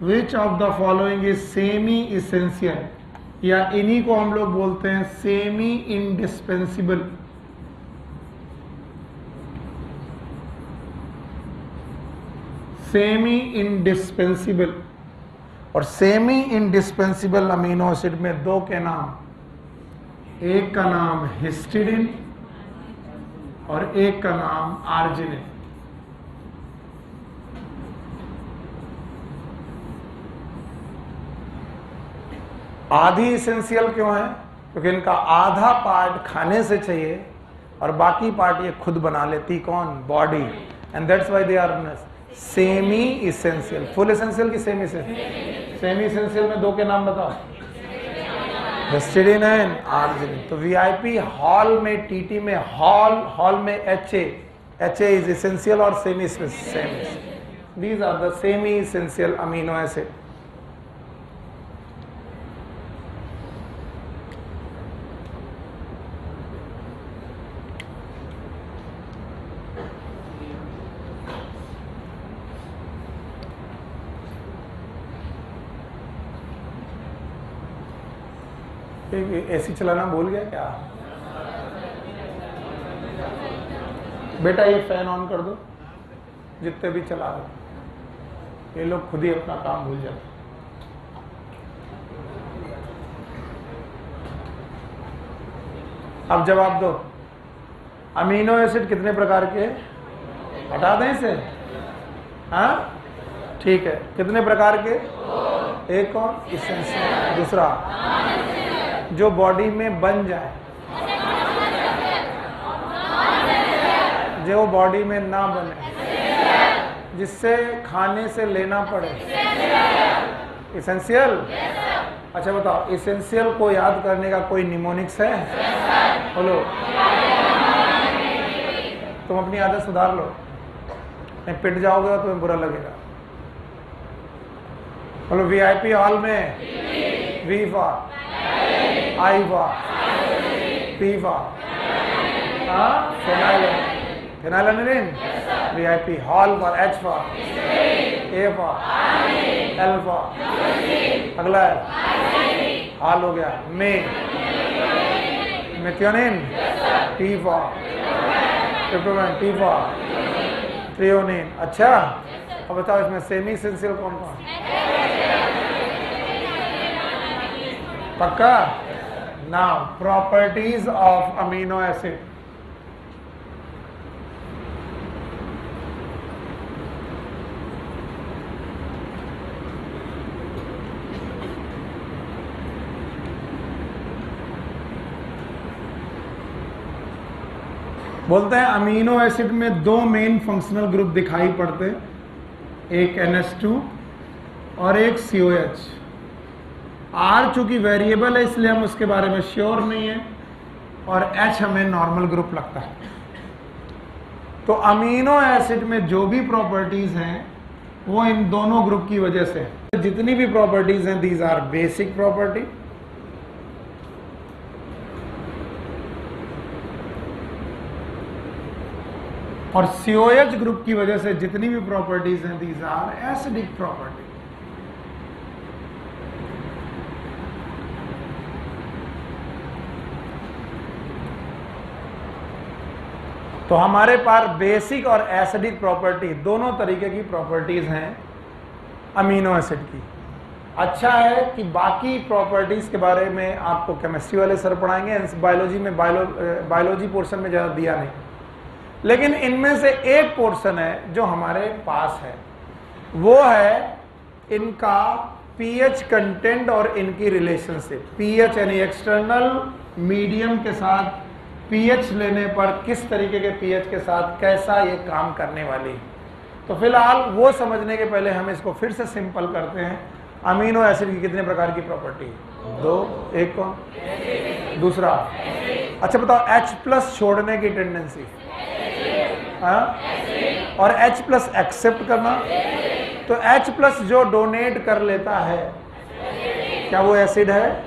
which of the following is semi essential, या इन्हीं को हम लोग बोलते हैं सेमी इंडिस्पेंसिबल। Semi indispensable. और सेमी इंडिस्पेंसिबल अमीनो एसिड में दो के नाम, एक का नाम हिस्टिडिन और एक का नाम आर्जिनिन। आधी इसेंशियल क्यों है? क्योंकि इनका आधा पार्ट खाने से चाहिए और बाकी पार्ट ये खुद बना लेती, कौन? Body. And that's why they are semi essential. Full essential की सेमी इसेंशियल? सेमी इसेंशियल में दो के नाम बताओ, हिस्टिडिन एंड आर्जिनिन। तो वीआईपी हॉल में टीटी में हॉल में HA इज इसेंशियल और semi essential. These are the semi essential amino acid. AC चलाना भूल गया क्या बेटा? ये फैन ऑन कर दो, जितने भी चला रहे, ये लोग खुद ही अपना काम भूल जाते। अब जवाब दो, अमीनो एसिड कितने प्रकार के? हटा दें इसे, हाँ ठीक है। कितने प्रकार के? एक कौन? इसेंशियल। दूसरा जो बॉडी में बन जाए, जो बॉडी में ना बने, जिससे खाने से लेना पड़े, इसेंशियल। अच्छा बताओ, इसेंशियल को याद करने का कोई निमोनिक्स है? बोलो। तुम अपनी आदत सुधार लो, नहीं पिट जाओगे तो तुम्हें बुरा लगेगा। बोलो, वीआईपी हॉल में V for, I for, P for phenylalanine, VIP hall for, H for, A for, L for, अगला है हॉल हो गया, methionine, T for, tryptophan, T for, threonine. अच्छा अब बताओ इसमें सेमी इसेंशियल कौन कौन? पक्का? Now properties of amino acid. बोलते हैं अमीनो एसिड में दो मेन फंक्शनल ग्रुप दिखाई पड़ते हैं, एक NH2 और एक COH। R चूंकि वेरिएबल है इसलिए हम उसके बारे में श्योर नहीं है, और H हमें नॉर्मल ग्रुप लगता है। तो अमीनो एसिड में जो भी प्रॉपर्टीज हैं वो इन दोनों ग्रुप की वजह से, जितनी भी प्रॉपर्टीज हैं दीज आर बेसिक प्रॉपर्टी, और COH ग्रुप की वजह से जितनी भी प्रॉपर्टीज हैं दीज आर एसिडिक प्रॉपर्टी। तो हमारे पास बेसिक और एसिडिक प्रॉपर्टी दोनों तरीके की प्रॉपर्टीज हैं अमीनो एसिड की। अच्छा है कि बाकी प्रॉपर्टीज के बारे में आपको केमिस्ट्री वाले सर पढ़ाएंगे, बायोलॉजी में बायोलॉजी पोर्शन में ज़्यादा दिया नहीं, लेकिन इनमें से एक पोर्शन है जो हमारे पास है, वो है इनका पीएच कंटेंट और इनकी रिलेशनशिप। पीएच यानी एक्सटर्नल मीडियम के साथ पीएच लेने पर किस तरीके के पीएच के साथ कैसा ये काम करने वाली है। तो फिलहाल वो समझने के पहले हम इसको फिर से सिंपल करते हैं। अमीनो एसिड की कितने प्रकार की प्रॉपर्टी? दो। एक कौन? दूसरा? अच्छा बताओ, H+ छोड़ने की टेंडेंसी, और H+ एक्सेप्ट करना। तो H+ जो डोनेट कर लेता है क्या वो एसिड है?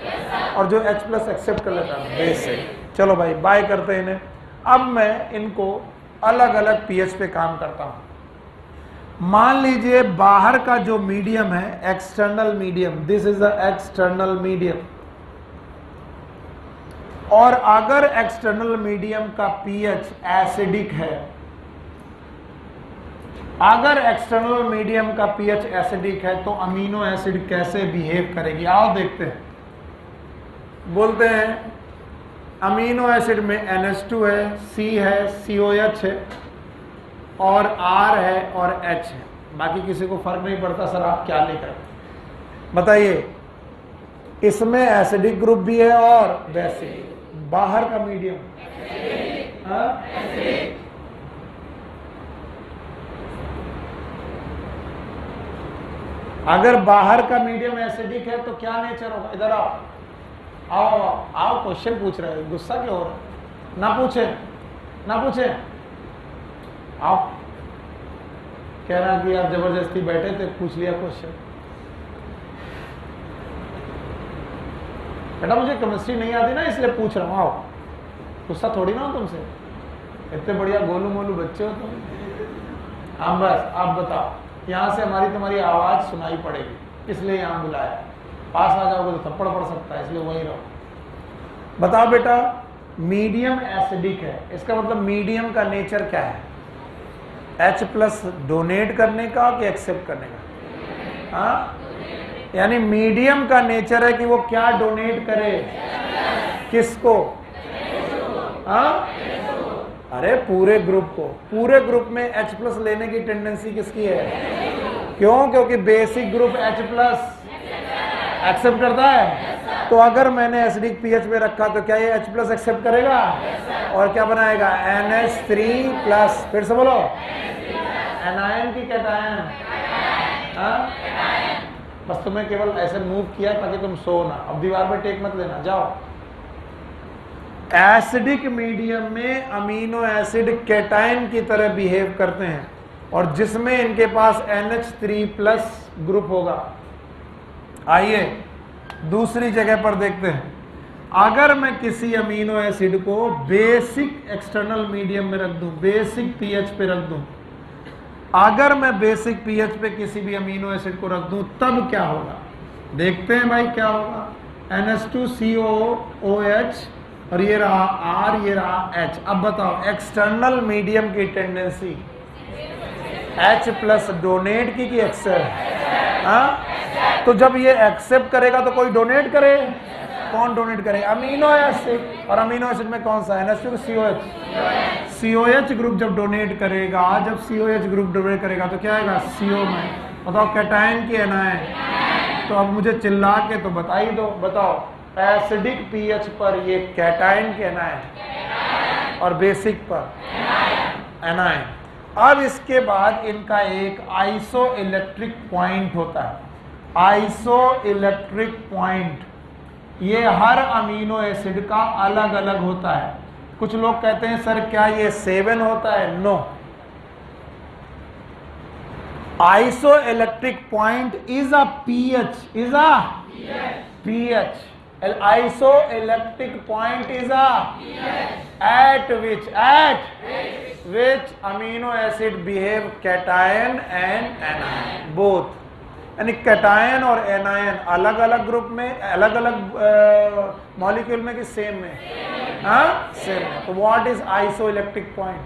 और जो H+ एक्सेप्ट कर लेता है बेसिक। चलो भाई बाय करते हैं इन्हें। अब मैं इनको अलग अलग पीएच पे काम करता हूं। मान लीजिए बाहर का जो मीडियम है external medium, this is the external medium, और अगर एक्सटर्नल मीडियम का पीएच एसिडिक है, अगर एक्सटर्नल मीडियम का पीएच एसिडिक है तो अमीनो एसिड कैसे बिहेव करेगी, आओ देखते हैं। बोलते हैं अमीनो एसिड में NH2 है, C है, COH है, और R है और H है। बाकी किसी को फर्क नहीं पड़ता सर आप क्या लेकर, बताइए। इसमें एसिडिक ग्रुप भी है और बेसिक। बाहर का मीडियम अगर बाहर का मीडियम एसिडिक है तो क्या नेचर होगा? इधर आओ आओ आओ, क्वेश्चन पूछ रहे हो, गुस्सा क्यों हो रहा है? ना पूछे ना पूछे, आओ। कह रहा कि आप जबरदस्ती बैठे थे, पूछ लिया क्वेश्चन। बेटा मुझे केमिस्ट्री नहीं आती ना इसलिए पूछ रहा हूँ, आओ। गुस्सा थोड़ी ना हो तुमसे, इतने बढ़िया गोलू मोलू बच्चे हो तुम। हाँ बस आप बताओ, यहाँ से हमारी तुम्हारी आवाज सुनाई पड़ेगी इसलिए यहाँ बुलाया। पास आ जाओगे तो थप्पड़ पड़ सकता है, इसलिए वहीं रहो। बताओ बेटा, मीडियम एसिडिक है, इसका मतलब मीडियम का नेचर क्या है? H+ डोनेट करने का कि एक्सेप्ट करने का? हाँ, यानी मीडियम का नेचर है कि वो क्या डोनेट करे, किसको? हाँ, अरे पूरे ग्रुप को। पूरे ग्रुप में H+ लेने की टेंडेंसी किसकी है? क्यों? क्योंकि बेसिक ग्रुप H+ एक्सेप्ट करता है। तो अगर मैंने एसिडिक पीएच पे रखा तो क्या ये H+ एक्सेप्ट करेगा? और क्या बनाएगा? NH3+। फिर से बोलो, एनायन की कैटायन। बस तुम्हें केवल ऐसे मूव किया ताकि तुम सो ना, अब दीवार पे टेक मत लेना, जाओ। एसिडिक मीडियम में अमीनो एसिड कैटायन की तरह बिहेव करते हैं, और जिसमें इनके पास NH3+ ग्रुप होगा। आइए दूसरी जगह पर देखते हैं। अगर मैं किसी अमीनो एसिड को बेसिक एक्सटर्नल मीडियम में रख दूं, बेसिक पीएच पे रख दूं, अगर मैं बेसिक पीएच पे किसी भी अमीनो एसिड को रख दूं तब क्या होगा? देखते हैं भाई क्या होगा। NH2COOH और ये रहा R, ये रहा H। अब बताओ एक्सटर्नल मीडियम की टेंडेंसी H+ डोनेट की एक्सेप्ट? हाँ, तो जब ये एक्सेप्ट करेगा तो कोई डोनेट करे। कौन डोनेट करे? Amino acid. और अमीनो एसिड में कौन सा? NH2 COH। COH ग्रुप जब डोनेट करेगा, जब COH ग्रुप डोनेट करेगा तो क्या आएगा? CO में। बताओ कैटायन की एनायन। तो अब मुझे चिल्ला के तो बता ही दो, बताओ एसिडिक पीएच पर ये कैटायन की एनायन और बेसिक पर एनायन। अब इसके बाद इनका एक आइसो इलेक्ट्रिक पॉइंट होता है, आइसो इलेक्ट्रिक पॉइंट। ये हर अमीनो एसिड का अलग अलग होता है। कुछ लोग कहते हैं सर क्या ये 7 होता है? No, isoelectric point is a pH, is a pH. Isoelectric point is a at which amino acid behave cation and anion both, यानी कैटायन और एनायन अलग अलग ग्रुप में, अलग अलग मॉलिक्यूल में कि सेम में? हाँ, सेम में। तो what is iso electric point?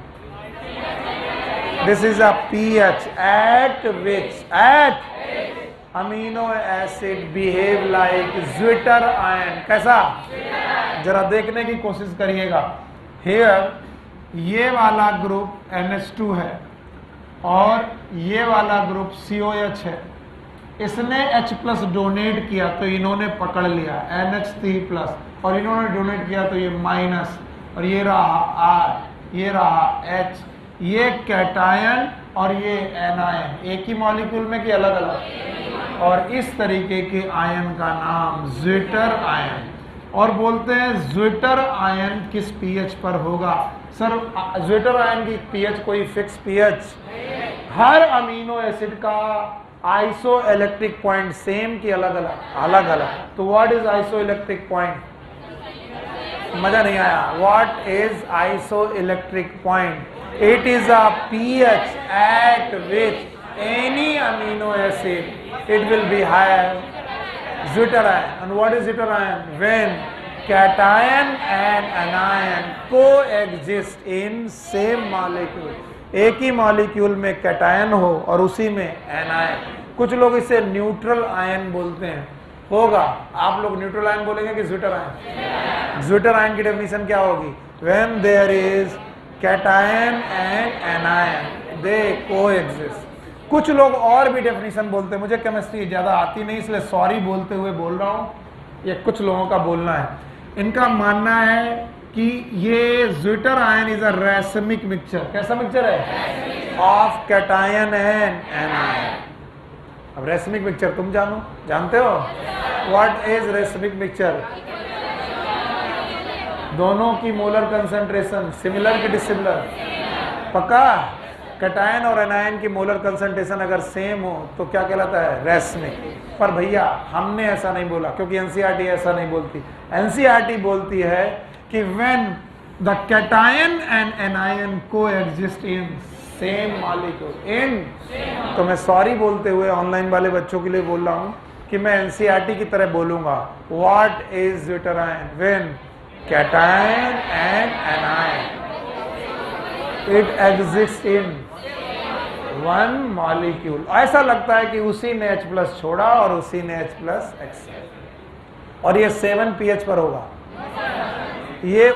This is a pH at which amino acid behave like zwitter ion. कैसा? जरा देखने की कोशिश करिएगा। हेयर ये वाला ग्रुप NH2 है और ये वाला ग्रुप COH है। इसने H+ डोनेट किया तो इन्होंने पकड़ लिया NH3+, और इन्होंने डोनेट किया तो ये माइनस, और ये रहा R, ये रहा H। ये कैटायन और ये एनायन एक ही मॉलिक्यूल में कि अलग अलग? और इस तरीके के आयन का नाम ज्विटर आयन। और बोलते हैं ज्विटर आयन किस पीएच पर होगा? सर ज्विटर आयन की पीएच कोई फिक्स पीएच? हर अमीनो एसिड का आइसो इलेक्ट्रिक पॉइंट सेम कि अलग अलग? अलग अलग। तो what is iso electric point? मजा नहीं आया। What is iso electric point? It is a pH at which any amino acid it will be higher zwitter ion. And what is zwitter ion? When cation and anion coexist in same molecule. एक ही मॉलिक्यूल में कैटायन हो और उसी में एनायन। कुछ लोग इसे न्यूट्रल आयन बोलते हैं। होगा, आप लोग न्यूट्रल आयन बोलेंगे कि ज्विटर आयन? ज्विटर आयन की डेफिनेशन क्या होगी? When there is cation and anion they coexist. कुछ लोग और भी डेफिनेशन बोलते हैं। मुझे केमिस्ट्री ज़्यादा आती नहीं इसलिए सॉरी बोलते हुए बोल रहा हूँ, ये कुछ लोगों का बोलना है। इनका मानना है कि ये zwitter ion is a racemic mixture. कैसा मिक्सचर है? Of cation and anion. अब रैसमिक मिक्सचर तुम जानते हो? What is racemic mixture? दोनों की मोलर कंसंट्रेशन सिमिलर कि डिसिमिलर? पक्का? कैटायन और एनायन की मोलर कंसंट्रेशन अगर सेम हो तो क्या कहलाता है? रैसमिक। पर भैया हमने ऐसा नहीं बोला, क्योंकि एनसीईआरटी ऐसा नहीं बोलती। एनसीईआरटी बोलती है कि when the cation and anion coexist in same molecule इन। तो मैं सॉरी बोलते हुए ऑनलाइन वाले बच्चों के लिए बोल रहा हूं कि मैं एनसीईआरटी की तरह बोलूंगा। What is zwitter ion? When cation and anion it exists in one molecule। ऐसा लगता है कि उसी ने H+ छोड़ा और उसी ने H+ एक्सेप्ट, और ये 7 pH पर होगा। ये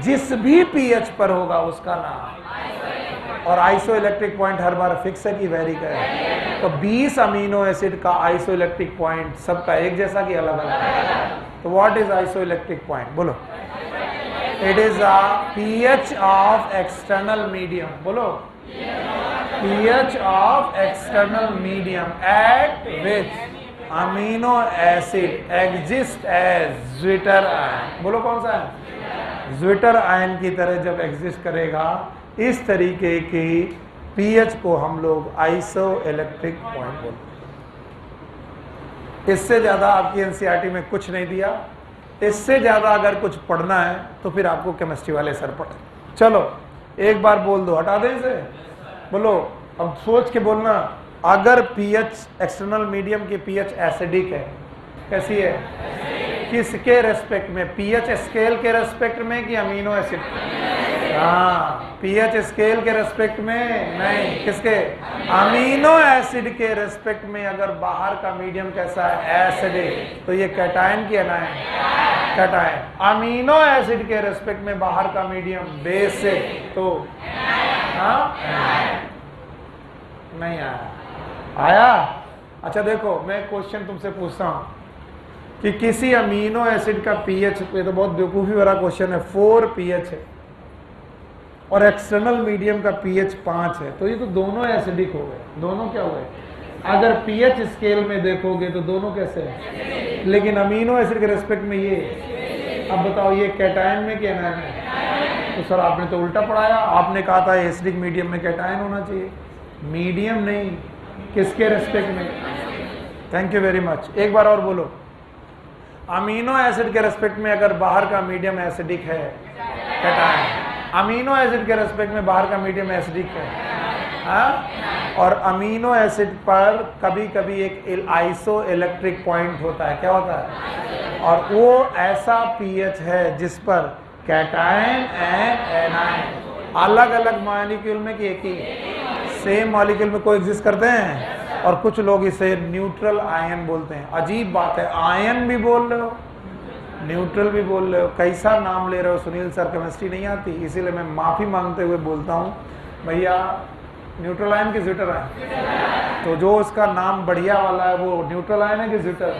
जिस भी pH पर होगा उसका नाम। और आइसो इलेक्ट्रिक पॉइंट हर बार फिक्स है कि वेरी करे? तो 20 अमीनो एसिड का आइसो इलेक्ट्रिक पॉइंट सबका एक जैसा कि अलग अलग? तो what is iso electric point? बोलो। It is a pH of external medium. बोलो। pH of external medium at which amino acid exists as zwitter ion। बोलो कौन सा है? ज्विटर आयन की तरह जब एग्जिस्ट करेगा, इस तरीके की pH को हम लोग आइसो इलेक्ट्रिक पॉइंट बोलते हैं। इससे ज्यादा आपकी एनसीईआरटी में कुछ नहीं दिया। इससे ज्यादा अगर कुछ पढ़ना है तो फिर आपको केमिस्ट्री वाले सर पढ़े। चलो एक बार बोल दो, हटा दें इसे। बोलो, अब सोच के बोलना। अगर पीएच एक्सटर्नल मीडियम की पीएच एसिडिक है, कैसी है? किसके रेस्पेक्ट में? पीएच स्केल के रेस्पेक्ट में कि अमीनो एसिड? हाँ, पीएच स्केल के रेस्पेक्ट में नहीं। किसके? अमीनो एसिड के रेस्पेक्ट में। अगर बाहर का मीडियम कैसा है? एसिडिक, तो ये कैटायन की एनायन? कैटायन। अमीनो एसिड के रेस्पेक्ट में बाहर का मीडियम बेसिक, तो हाँ नहीं आया? अच्छा देखो, मैं क्वेश्चन तुमसे पूछता हूं कि किसी अमीनो एसिड का पीएच, ये तो बहुत बेवकूफी वाला क्वेश्चन है, 4 pH है, और एक्सटर्नल मीडियम का पीएच 5 है, तो ये तो दोनों एसिडिक हो गए। दोनों क्या हुए? अगर पीएच स्केल में देखोगे तो दोनों कैसे हैं, लेकिन अमीनो एसिड के रेस्पेक्ट में ये। अब बताओ ये कैटायन में क्या एनायन है? तो सर आपने तो उल्टा पढ़ाया, आपने कहा था एसिडिक मीडियम में कैटायन होना चाहिए। मीडियम नहीं, किसके रेस्पेक्ट में? Thank you very much. एक बार और बोलो, अमीनो एसिड के रेस्पेक्ट में अगर बाहर का मीडियम एसिडिक है कैटायन, अमीनो एसिड के रेस्पेक्ट में बाहर का मीडियम एसिडिक है, हाँ? और अमीनो एसिड पर कभी कभी एक आइसो इलेक्ट्रिक पॉइंट होता है। क्या होता है? और वो ऐसा पीएच है जिस पर कैटायन एंड एनायन अलग अलग मॉलिक्यूल में कि एक ही सेम मॉलिक्यूल में कोई एग्जिस्ट करते हैं। और कुछ लोग इसे न्यूट्रल आयन बोलते हैं। अजीब बात है, आयन भी बोल रहे हो, न्यूट्रल भी बोल रहे हो, कैसा नाम ले रहे हो? सुनील सर केमिस्ट्री नहीं आती, इसीलिए मैं माफ़ी मांगते हुए बोलता हूँ भैया, न्यूट्रल आयन की ज्विटर आयन? तो जो उसका नाम बढ़िया वाला है वो न्यूट्रल आयन है कि ज्विटर?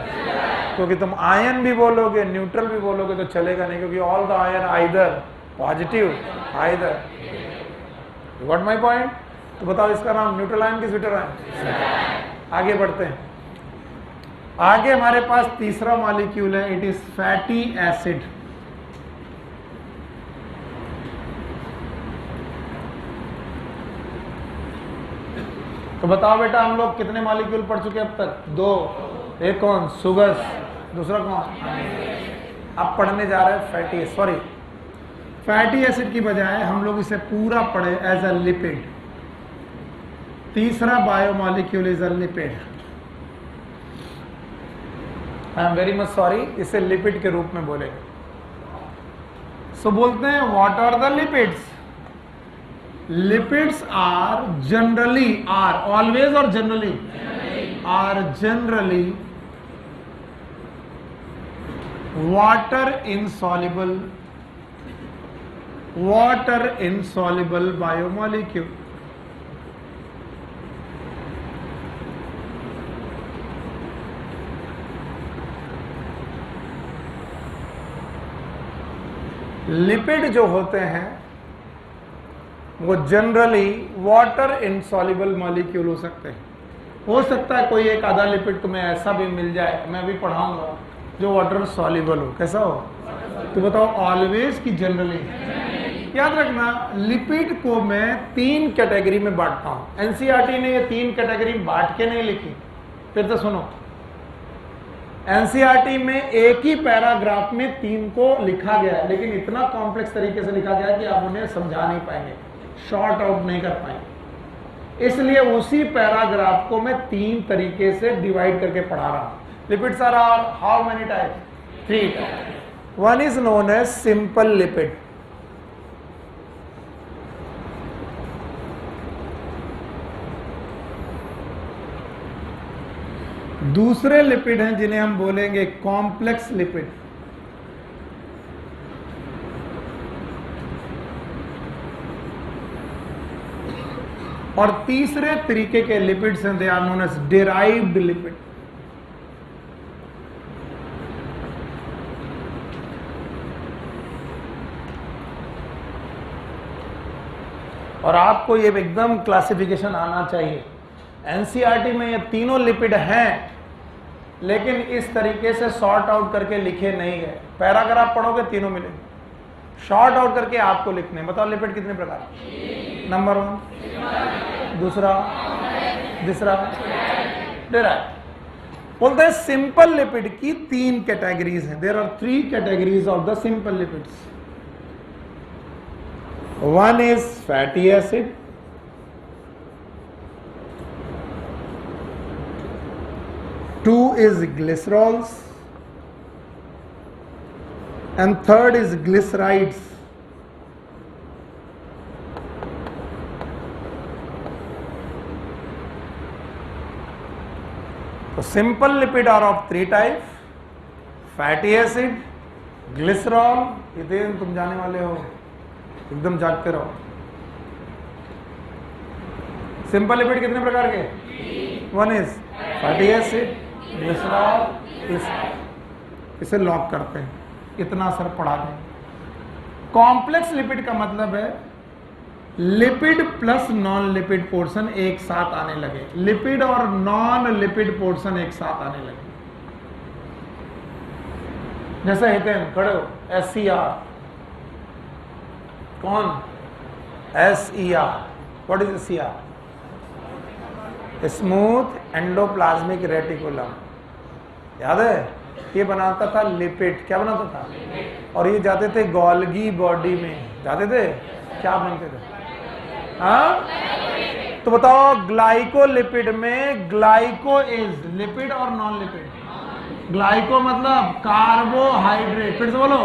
क्योंकि तुम आयन भी बोलोगे न्यूट्रल भी बोलोगे तो चलेगा नहीं, क्योंकि all the ion either positive either. You got my point? तो बताओ इसका नाम न्यूट्रल आयन की ज्विटर आयन? आगे बढ़ते हैं। आगे हमारे पास तीसरा मॉलिक्यूल है, इट इज फैटी एसिड। तो बताओ बेटा, हम लोग कितने मॉलिक्यूल पढ़ चुके अब तक? 2। एक कौन? सुगर्स। दूसरा कौन? अब पढ़ने जा रहे हैं फैटी एसिड की बजाय हम लोग इसे पूरा पढ़े एज अ लिपिड। तीसरा biomolecule is a lipid. I am very much sorry, इसे लिपिड के रूप में बोलेंगे। सो बोलते हैं what are the lipids? Lipids are generally, are always और generally, are generally water insoluble biomolecule. लिपिड जो होते हैं वो जनरली वाटर इनसॉल्युबल मॉलिक्यूल हो सकते हैं। हो सकता है कोई एक आधा लिपिड तुम्हें ऐसा भी मिल जाए, मैं अभी पढ़ाऊंगा, जो वाटर सॉल्युबल हो। कैसा हो? तो बताओ ऑलवेज की जनरली? याद रखना, लिपिड को मैं 3 कैटेगरी में बांटता हूं। एनसीईआरटी ने ये 3 कैटेगरी बांट के नहीं लिखी। फिर तो सुनो, एनसीईआरटी में एक ही पैराग्राफ में 3 को लिखा गया है, लेकिन इतना कॉम्प्लेक्स तरीके से लिखा गया है कि आप उन्हें समझा नहीं पाएंगे, शॉर्ट आउट नहीं कर पाएंगे। इसलिए उसी पैराग्राफ को मैं 3 तरीके से डिवाइड करके पढ़ा रहा हूं। Lipids are how many types? 3 types. One is known as simple lipid. दूसरे लिपिड हैं जिन्हें हम बोलेंगे कॉम्प्लेक्स लिपिड। और तीसरे तरीके के लिपिड्स हैं, they are known as derived lipid. और आपको ये एकदम क्लासिफिकेशन आना चाहिए। एनसीईआरटी में ये तीनों लिपिड हैं, लेकिन इस तरीके से सॉर्ट आउट करके लिखे नहीं गए। पैराग्राफ पढ़ोगे तीनों मिलेंगे, शॉर्ट आउट करके आपको लिखने। बताओ लिपिड कितने प्रकार? नंबर 1, दूसरा, तीसरा, डिराइव्ड। बोलते हैं सिंपल लिपिड की 3 कैटेगरीज हैं। There are 3 categories of the simple lipids. One is fatty acid, two is glycerols, and third is glycerides. So simple lipid are of 3 types: fatty acid, glycerol, ये तुम जाने वाले हो, एकदम जागते रहो। सिंपल लिपिड कितने प्रकार के? 1 इज फैटी एसिड, ग्लिसरॉल। इसे लॉक करते हैं, इतना असर पढ़ा दें। कॉम्प्लेक्स लिपिड का मतलब है lipid plus non lipid portion एक साथ आने लगे, लिपिड और नॉन लिपिड पोर्शन एक साथ आने लगे। जैसे हितेन खड़े हो, SCR, कौन? SER, what is SER? Smooth endoplasmic reticulum, याद है? ये बनाता था लिपिड, क्या बनाता था? और ये जाते थे गोल्गी बॉडी में, जाते थे, क्या बनते थे? हाँ, तो बताओ ग्लाइकोलिपिड में ग्लाइको इज लिपिड और नॉन लिपिड? ग्लाइको मतलब कार्बोहाइड्रेट, फिर से बोलो,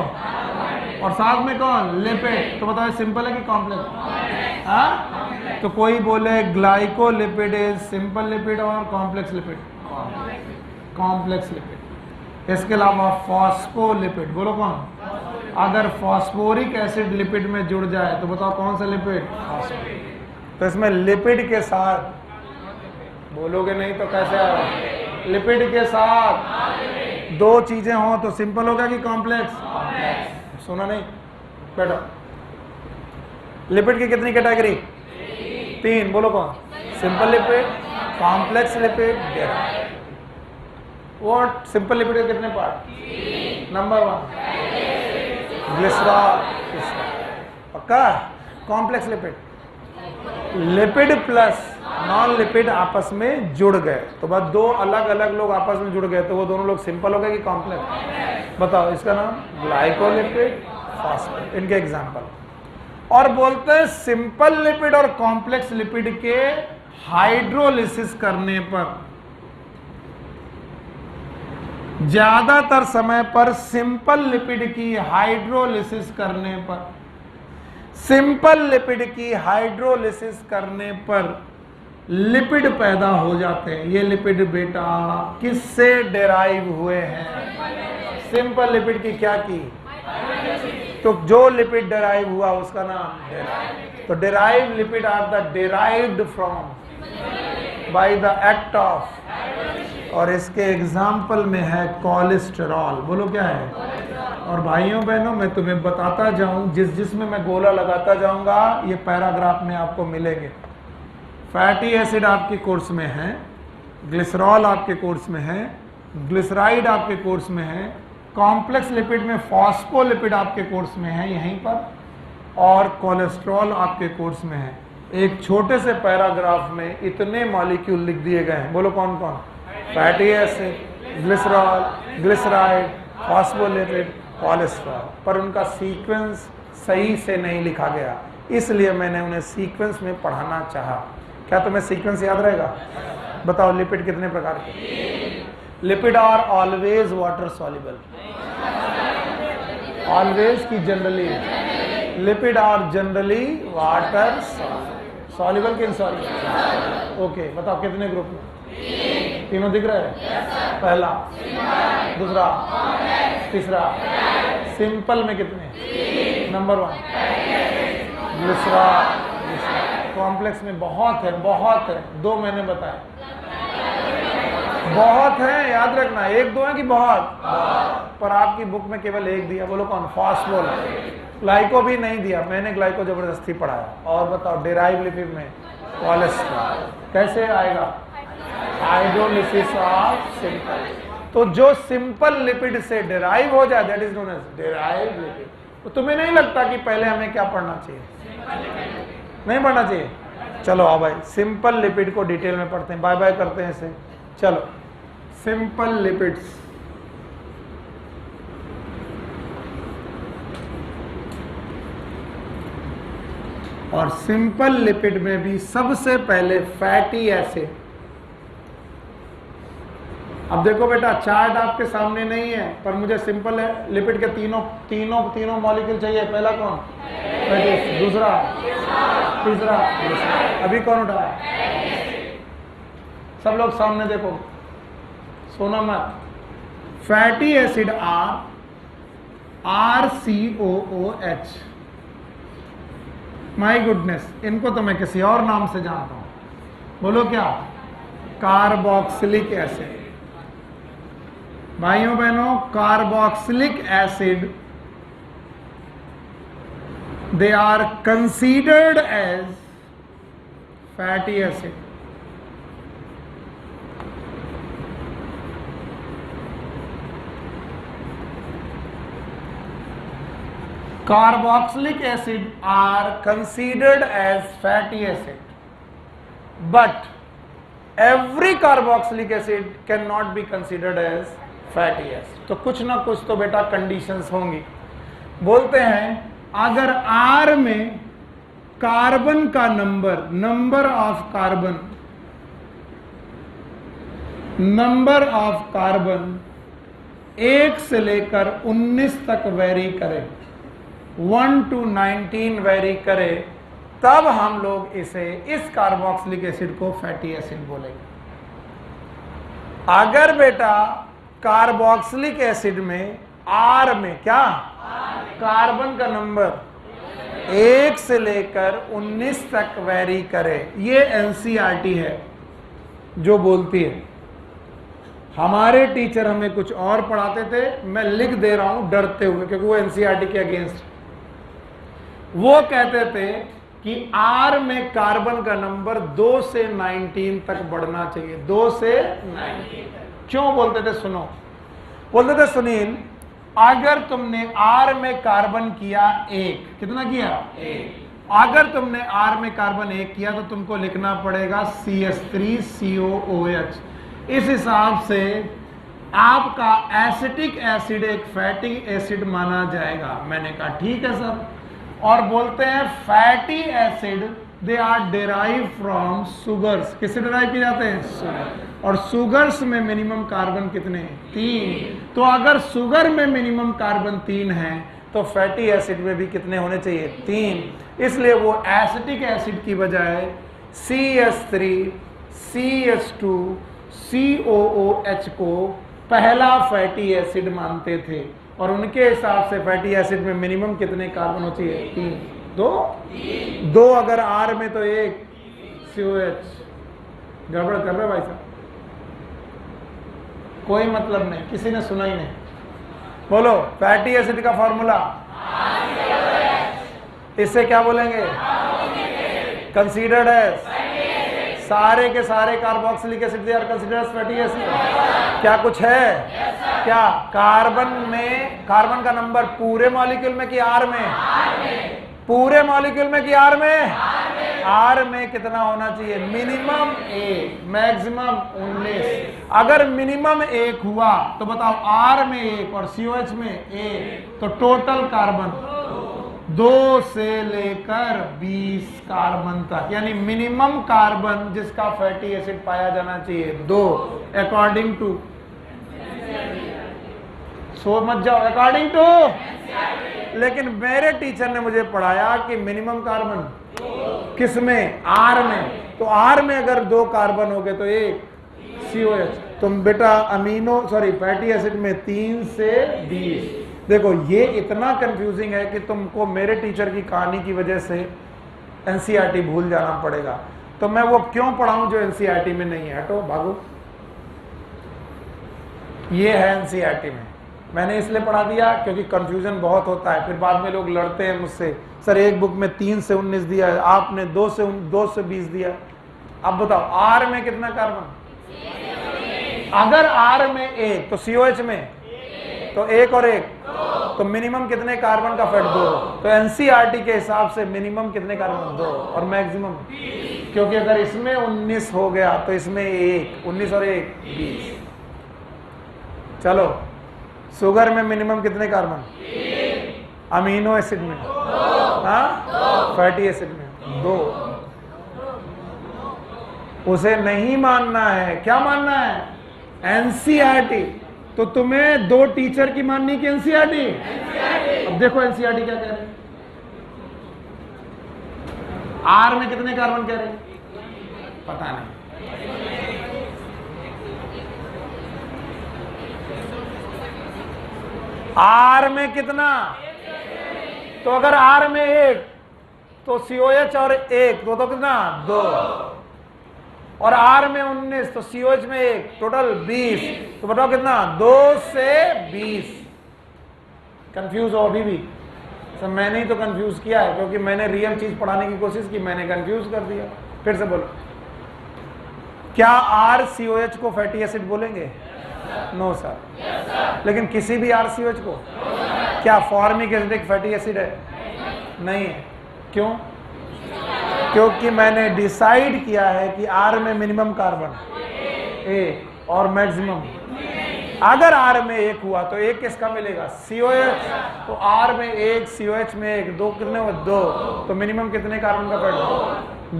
और साथ में कौन? लिपिड। तो बताओ सिंपल है कि कॉम्प्लेक्स? हाँ, तो कोई बोले ग्लाइकोलिपिड इज सिंपल लिपिड और कॉम्प्लेक्स लिपिड? Complex lipid. इसके अलावा फॉस्फोलिपिड, बोलो कौन? अगर फॉस्फोरिक एसिड लिपिड में जुड़ जाए तो बताओ कौन सा लिपिड? तो इसमें लिपिड के साथ, बोलोगे नहीं तो कैसे आएगा? लिपिड के साथ दो चीजें हो तो सिंपल होगा कि कॉम्प्लेक्स? सुना नहीं बेटा? लिपिड की कितनी कैटेगरी? 3, बोलो कौन? Simple lipid, complex lipid, derived. What? Simple lipid के कितने पार्ट? नंबर 1 ग्लिसरॉल, पक्का? Complex lipid, lipid plus non lipid आपस में जुड़ गए, तो बस दो अलग अलग लोग आपस में जुड़ गए, तो वो दोनों लोग सिंपल हो गए कि कॉम्प्लेक्स? बताओ, इसका नाम ग्लाइकोलिपिड, फॉस्फेट, इनके एग्जांपल। और बोलते हैं सिंपल लिपिड और कॉम्प्लेक्स लिपिड के हाइड्रोलिसिस करने पर, ज्यादातर समय पर सिंपल लिपिड की हाइड्रोलिसिस करने पर, सिंपल लिपिड की हाइड्रोलिसिस करने पर लिपिड पैदा हो जाते हैं। ये लिपिड बेटा किससे डेराइव हुए हैं? सिंपल लिपिड की क्या की? तो जो लिपिड डेराइव हुआ उसका नाम डेराइव। तो derive lipid are the derived from by the act of, और इसके एग्जाम्पल में है कोलेस्टेरॉल, बोलो क्या है? और भाइयों बहनों, मैं तुम्हें बताता जाऊं, जिसमें मैं गोला लगाता जाऊंगा ये पैराग्राफ में आपको मिलेंगे। फैटी एसिड आपके कोर्स में है, ग्लिसरॉल आपके कोर्स में है, ग्लिसराइड आपके कोर्स में है, कॉम्प्लेक्स लिपिड में फॉस्फोलिपिड आपके कोर्स में है यहीं पर, और कोलेस्ट्रॉल आपके कोर्स में है। एक छोटे से पैराग्राफ में इतने मॉलिक्यूल लिख दिए गए हैं, बोलो कौन कौन? Fatty acid, glycerol, glyceride, phospholipid, cholesterol, पर उनका सीक्वेंस सही से नहीं लिखा गया, इसलिए मैंने उन्हें सीक्वेंस में पढ़ाना चाहा। क्या तुम्हें सीक्वेंस याद रहेगा? बताओ, लिपिड कितने प्रकार के? Lipid are always water soluble, always की generally, lipid are generally water soluble के इनसॉल्युबल। ओके, बताओ कितने ग्रुप में? तीनों दिख रहा है? पहला, दूसरा, तीसरा। सिंपल में कितने? Number 1 glycerol. कॉम्प्लेक्स में बहुत है, बहुत है, 2 मैंने बताए, बहुत है, याद रखना, 1-2 है कि बहुत? पर आपकी बुक में केवल 1 दिया, बोलो कौन? फॉस्फोल। ग्लाइको भी नहीं दिया, मैंने ग्लाइको जबरदस्ती पढ़ाया। और बताओ डेराइव लिपिड में कोलेस्ट्रॉल कैसे आएगा? Hydrolysis of simple. तो जो सिंपल लिपिड से डेराइव हो जाए that is known as derive lipid. तो तुम्हें नहीं लगता कि पहले हमें क्या पढ़ना चाहिए? नहीं पढ़ना चाहिए? चलो आओ भाई, सिंपल लिपिड को डिटेल में पढ़ते हैं, बाय बाय करते हैं इसे। चलो, सिंपल लिपिड्स, और सिंपल लिपिड में भी सबसे पहले फैटी एसिड। अब देखो बेटा, चार्ट आपके सामने नहीं है, पर मुझे सिंपल लिपिड के तीनों मॉलिक्यूल चाहिए। पहला कौन? दूसरा, तीसरा, अभी कौन उठा? सब लोग सामने देखो, सोना मत। Fatty acid RCOOH। My goodness, इनको तो मैं किसी और नाम से जानता हूं, बोलो क्या? Carboxylic acid. भाइयों बहनों, carboxylic acid they are considered as fatty acid. Carboxylic acid are considered as fatty acid, but every carboxylic acid cannot be considered as fatty acid. तो कुछ ना कुछ तो बेटा कंडीशंस होंगी. बोलते हैं अगर R में कार्बन का नंबर ऑफ कार्बन 1 से लेकर 19 तक वेरी करे, 1 to 19 वेरी करे, तब हम लोग इसे इस कार्बोक्सिलिक एसिड को फैटी एसिड बोलेंगे. अगर बेटा कार्बोक्सिलिक एसिड में R में क्या कार्बन का नंबर 1 से लेकर 19 तक वेरी करे, ये एनसीईआरटी है जो बोलती है. हमारे टीचर हमें कुछ और पढ़ाते थे, मैं लिख दे रहा हूं डरते हुए क्योंकि वो एनसीईआरटी के अगेंस्ट. वो कहते थे कि R में कार्बन का नंबर 2 से 19 तक बढ़ना चाहिए. 2 से 19 क्यों बोलते थे? सुनो, बोलते थे सुनील अगर तुमने R में कार्बन किया 1, कितना किया 1, अगर तुमने R में कार्बन 1 किया तो तुमको लिखना पड़ेगा CH3COOH. इस हिसाब से आपका एसिटिक एसिड एक फैटी एसिड माना जाएगा. मैंने कहा ठीक है सर. और बोलते हैं fatty acid they are derive from sugars. किससे डिराइव किए जाते हैं? सुगर. और सुगर्स में मिनिमम कार्बन कितने हैं? 3. तो अगर सुगर में मिनिमम कार्बन 3 है तो फैटी एसिड में भी कितने होने चाहिए? 3. इसलिए वो एसिटिक एसिड की बजाय CH3 CH2 COOH को पहला फैटी एसिड मानते थे. और उनके हिसाब से फैटी एसिड में मिनिमम कितने कार्बन होती है? 3. 2 अगर R में तो 1 COH. गड़बड़ कर रहे भाई साहब? कोई मतलब नहीं, किसी ने सुना ही नहीं. बोलो फैटी एसिड का फॉर्मूला, इससे क्या बोलेंगे? Considered as. सारे के सारे carboxylic acid they are considered as fatty acid. क्या कुछ है? क्या कार्बन का नंबर पूरे मॉलिक्यूल में कि R में? पूरे मॉलिक्यूल में कि R में? R में कितना होना चाहिए? Minimum 1, maximum 19. अगर मिनिमम 1 हुआ तो बताओ R में 1 और COH में 1, तो टोटल कार्बन 2 से लेकर 20 कार्बन तक, यानी मिनिमम कार्बन जिसका फैटी एसिड पाया जाना चाहिए 2, अकॉर्डिंग टू. सो मत जाओ अकॉर्डिंग टू. लेकिन मेरे टीचर ने मुझे पढ़ाया कि मिनिमम कार्बन किसमें? R में. तो R में अगर 2 कार्बन हो गए तो 1 COH. तुम बेटा फैटी एसिड में 3 से 20. देखो ये इतना कंफ्यूजिंग है कि तुमको मेरे टीचर की कहानी की वजह से एनसीईआरटी भूल जाना पड़ेगा. तो मैं वो क्यों पढ़ाऊं जो एनसीईआरटी में नहीं है? हटो भागो. ये है एनसीईआरटी में. मैंने इसलिए पढ़ा दिया क्योंकि कंफ्यूजन बहुत होता है. फिर बाद में लोग लड़ते हैं मुझसे, सर एक बुक में 3 से 19 दिया है, आपने 2 से 20 दिया. अब बताओ R में कितना कार्बन? अगर R में 1 तो COH में तो 1 और 1, तो मिनिमम कितने कार्बन का फैट? 2. तो एनसीईआरटी के हिसाब से मिनिमम कितने कार्बन? 2. और मैक्सिमम, क्योंकि अगर इसमें 19 हो गया तो इसमें 1, 19 और 1 20. चलो शुगर में मिनिमम कितने कार्बन? अमीनो एसिड में? हाँ, फैटी एसिड में 2. उसे नहीं मानना है. क्या मानना है? एनसीईआरटी. तो तुम्हें 2 टीचर की माननी की एनसीईआरटी. अब देखो एनसीईआरटी क्या कह रहे हैं. R में कितने कार्बन कह रहे हैं? पता नहीं. R में कितना? तो अगर R में 1 तो COH और 1 तो कितना? 2. और R में 19 तो COH में 1, टोटल 20. तो बताओ कितना? 2 से 20. कंफ्यूज हो अभी भी? तो मैंने ही तो कंफ्यूज किया है, क्योंकि मैंने रियल चीज पढ़ाने की कोशिश की, मैंने कंफ्यूज कर दिया। फिर से बोलो, क्या RCOH को फैटी एसिड बोलेंगे? No sir. लेकिन किसी भी RCOH को? क्या फॉर्मिक एसिड एक फैटी एसिड है? नहीं है। क्यों? क्योंकि मैंने डिसाइड किया है कि R में मिनिमम कार्बन A और मैक्सिमम, अगर R में 1 हुआ तो 1 किसका मिलेगा? COH। तो R में 1, COH में 1, 2 कितने हुए? 2। तो मिनिमम कितने कार्बन का पैड?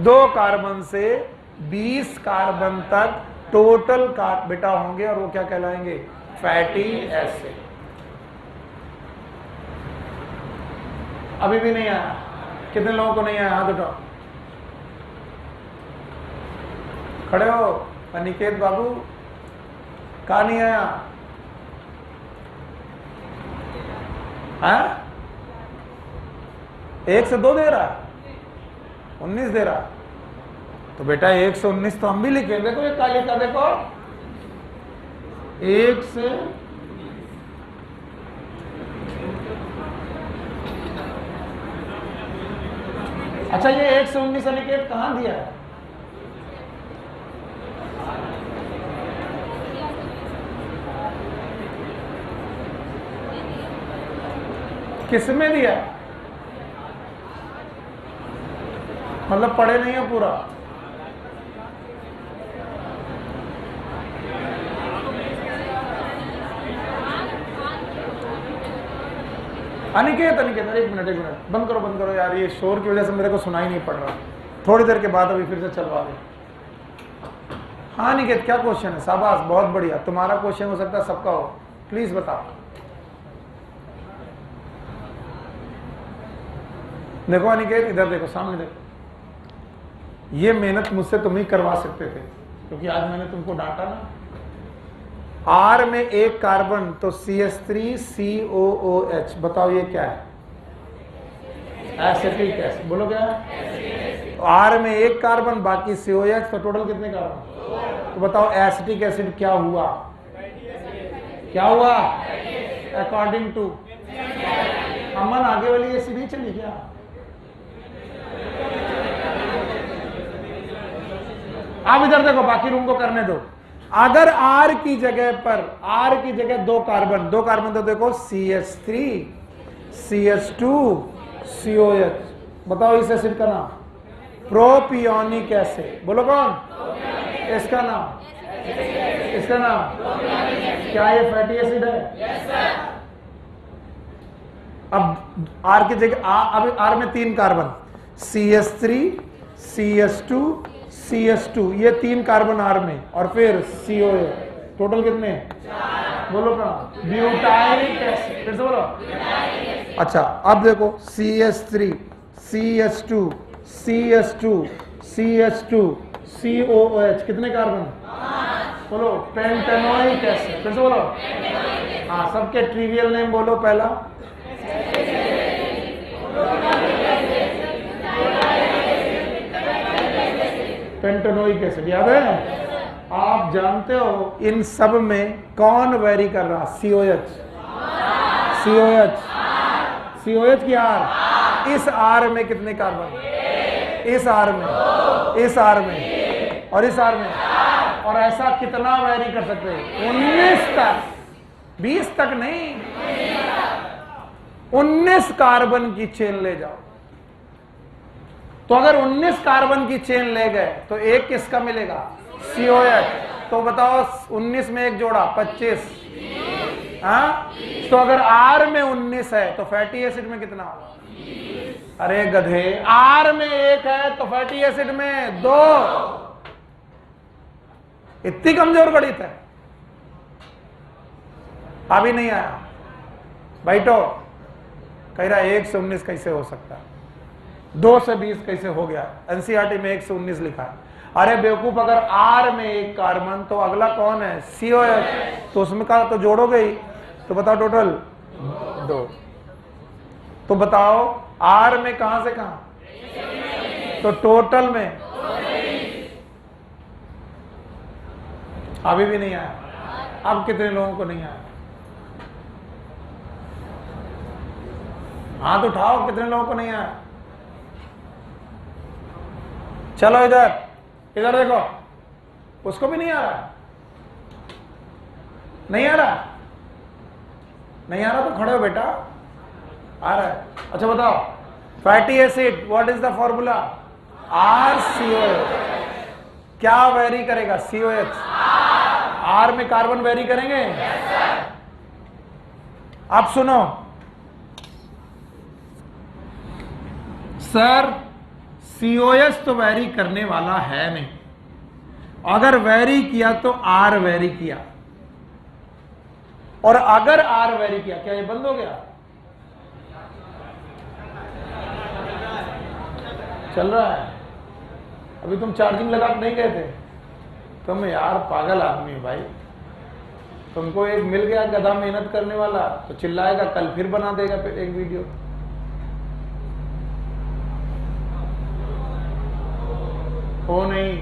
2 कार्बन से 20 कार्बन तक टोटल बेटा होंगे, और वो क्या कहलाएंगे? Fatty acid. अभी भी नहीं आया? कितने लोगों को नहीं आया? हाथ उठाओ। खड़े हो। अनिकेत बाबू, कहा नहीं आया? हाँ? 1 से 2 दे रहा है, 19 दे रहा है। तो बेटा 1 से 19 तो हम भी लिखे। देखो ये काले का, देखो 1 से अच्छा, ये 1 से 19 अनिकेत कहां दिया है? किसमें दिया? मतलब पढ़े नहीं है पूरा? अनिकेत अनिकेत, अरे एक मिनट बंद करो यार, ये शोर की वजह से मेरे को सुनाई नहीं पड़ रहा। थोड़ी देर के बाद अभी फिर से चलवा दे। हाँ अनिकेत, क्या क्वेश्चन है? शाबाश, बहुत बढ़िया। तुम्हारा क्वेश्चन हो सकता है सबका हो, प्लीज बताओ। देखो अनिकेत, इधर देखो, सामने देखो। ये मेहनत मुझसे तुम ही करवा सकते थे, क्योंकि आज मैंने तुमको डांटा ना। R में 1 कार्बन तो CH3COOH, बताओ ये क्या है? Acetic acid. बोलो क्या है? R में 1 कार्बन, बाकी COH, तो टोटल कितने कार्बन? तो बताओ एसिटिक एसिड क्या हुआ? क्या हुआ? अकॉर्डिंग टू अमन, आगे वाली एसिड नहीं चली क्या? आप इधर देखो, बाकी रूम को करने दो। अगर R की जगह पर, R की जगह 2 कार्बन तो देखो CH3 CH2 COH, बताओ इस एसिड का नाम? Propionic acid. बोलो कौन? इसका नाम? इसका नाम? क्या ये फैटी एसिड है? अब R की जगह अब R में 3 कार्बन, CH3 CH2 CH2, ये 3 कार्बन R में, और फिर COH, टोटल कितने? बोलो कहाँ? ब्यूटाइलिक एसिड। फिर से बोलो। अच्छा अब देखो CH3 CH2 CH2 CH2 COOH, कितने कार्बन? बोलो। Pentanoic acid. फिर से बोलो। हाँ, सबके ट्रिवियल नेम बोलो। पहला पेंटेनोइक एसिड, याद है? आप जानते हो इन सब में कौन वेरी कर रहा? COH की R। इस R में कितने कार्बन? इस R में, इस R में, और इस R में। और ऐसा कितना वेरी कर सकते हैं? 19 तक, 20 तक नहीं, 19 कार्बन की चेन ले जाओ। तो अगर 19 कार्बन की चेन ले गए तो एक किसका मिलेगा? COH। तो बताओ 19 में 1 जोड़ा 25। हाँ, तो अगर R में 19 है तो फैटी एसिड में कितना होगा? अरे गधे, R में 1 है तो फैटी एसिड में 2। इतनी कमजोर गणित है? अभी नहीं आया? बैठो। कह रहा 1 से 19 कैसे हो सकता है? 2 से 20 कैसे हो गया? एनसीईआरटी में 1 से 19 लिखा है। अरे बेवकूफ, अगर R में 1 कार्बन तो अगला कौन है? COH। तो उसमें का तो जोड़ोगे ही। तो बताओ टोटल 2। तो बताओ R में कहां से कहां? तो टोटल में अभी भी नहीं आया। अब कितने लोगों को नहीं आया? हाथ उठाओ, कितने लोगों को नहीं आया? चलो इधर, इधर देखो, उसको भी नहीं आ रहा? नहीं आ रहा? नहीं आ रहा तो खड़े हो बेटा, आ रहा है। अच्छा बताओ, fatty acid what is the formula? RCOH। क्या वेरी करेगा? COH। R में कार्बन वेरी करेंगे? अब सुनो सर, COH तो वेरी करने वाला है नहीं, अगर वेरी किया तो R वेरी किया, और अगर R वेरी किया, क्या ये बंद हो गया? चल रहा है। अभी तुम चार्जिंग लगा के नहीं गए थे? तुम यार पागल आदमी हो भाई, तुमको एक मिल गया गधा मेहनत करने वाला, तो चिल्लाएगा, कल फिर बना देगा एक वीडियो। हो नहीं,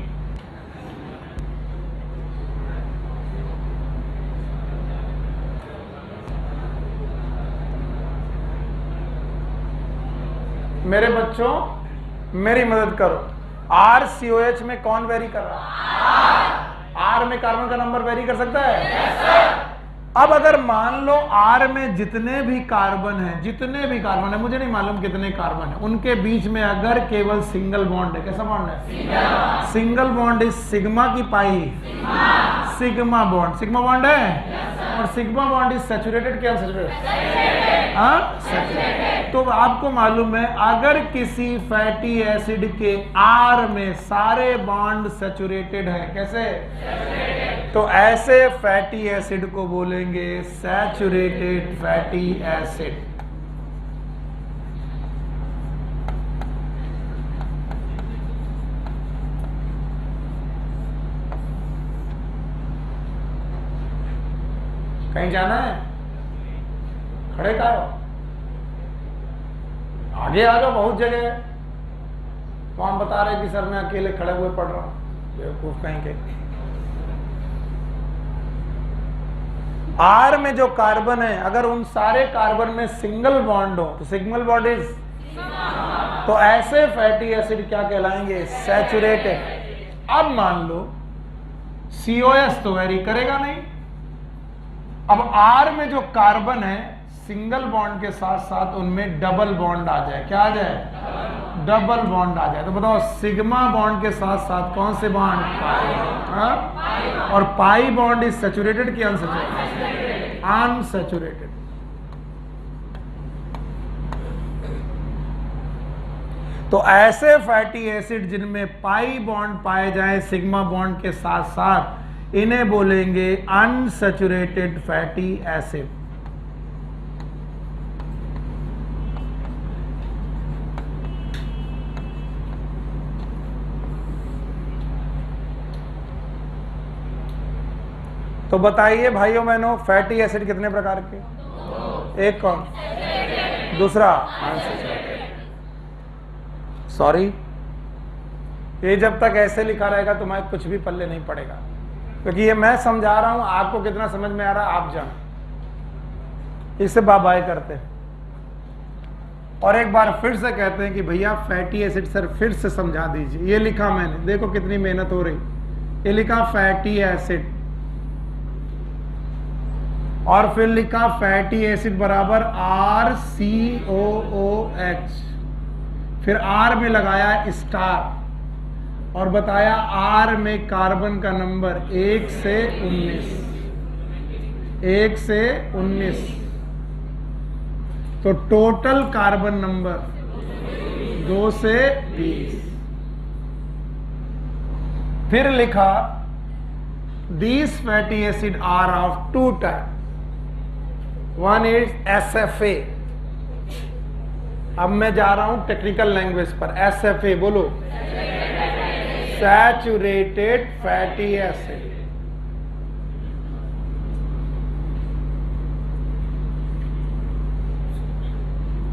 मेरे बच्चों मेरी मदद करो, RCOH में कौन वेरी कर रहा है? R में कार्बन का नंबर वेरी कर सकता है? yes, अब अगर मान लो R में जितने भी कार्बन है, जितने भी कार्बन है, मुझे नहीं मालूम कितने कार्बन है, उनके बीच में अगर केवल सिंगल बॉन्ड है, कैसा बॉन्ड है? सिंगल बॉन्ड इज सिग्मा की पाई? सिग्मा बॉन्ड, सिग्मा बॉन्ड है। yes, और सिग्मा बॉन्ड इज सैचुरेटेड क्या? सैचुरेटेड। हाँ, सैचुरेटेड। तो आपको मालूम है, अगर किसी फैटी एसिड के R में सारे बॉन्ड सैचुरेटेड है, कैसे? तो ऐसे फैटी एसिड को बोलेंगे सैचुरेटेड फैटी एसिड। कहीं जाना है? खड़े का हो, आगे आ जाओ, बहुत जगह है। तो हम बता रहे कि सर मैं अकेले खड़े हुए पढ़ रहा हूं, बेवकूफ कहीं के। R में जो कार्बन है, अगर उन सारे कार्बन में सिंगल बॉन्ड हो तो सिंगल बॉन्ड इज, तो ऐसे फैटी एसिड क्या कहलाएंगे? सैचुरेटेड। अब मान लो COS तो वेरी करेगा नहीं, अब R में जो कार्बन है सिंगल बॉन्ड के साथ साथ उनमें डबल बॉन्ड आ जाए, क्या आ जाए? डबल बॉन्ड आ जाए। तो बताओ सिग्मा बॉन्ड के साथ साथ कौन से बॉन्ड? पाई। और पाई बॉन्ड इज सैचुरेटेड कि अनसैचुरेटेड? अनसैचुरेटेड। तो ऐसे फैटी एसिड जिनमें पाई बॉन्ड पाए जाए सिग्मा बॉन्ड के साथ साथ, इन्हें बोलेंगे अनसैचुरेटेड फैटी एसिड। तो बताइए भाइयों बहनों, फैटी एसिड कितने प्रकार के? एक कौन? दूसरा सॉरी, ये जब तक ऐसे लिखा रहेगा तुम्हारे कुछ भी पल्ले नहीं पड़ेगा, क्योंकि ये मैं समझा रहा हूं, आपको कितना समझ में आ रहा है आप जान। इससे बाय करते हैं और एक बार फिर से कहते हैं कि भैया फैटी एसिड सर फिर से समझा दीजिए। ये लिखा मैंने, देखो कितनी मेहनत हो रही। ये लिखा फैटी एसिड और फिर लिखा फैटी एसिड बराबर RCOOH, फिर R में लगाया स्टार और बताया R में कार्बन का नंबर 1 से 19, 1 से 19, तो टोटल कार्बन नंबर 2 से 20। फिर लिखा these fatty acid are of two type, one is SFA। अब मैं जा रहा हूं टेक्निकल लैंग्वेज पर। SFA बोलो, सैचुरेटेड फैटी एसिड।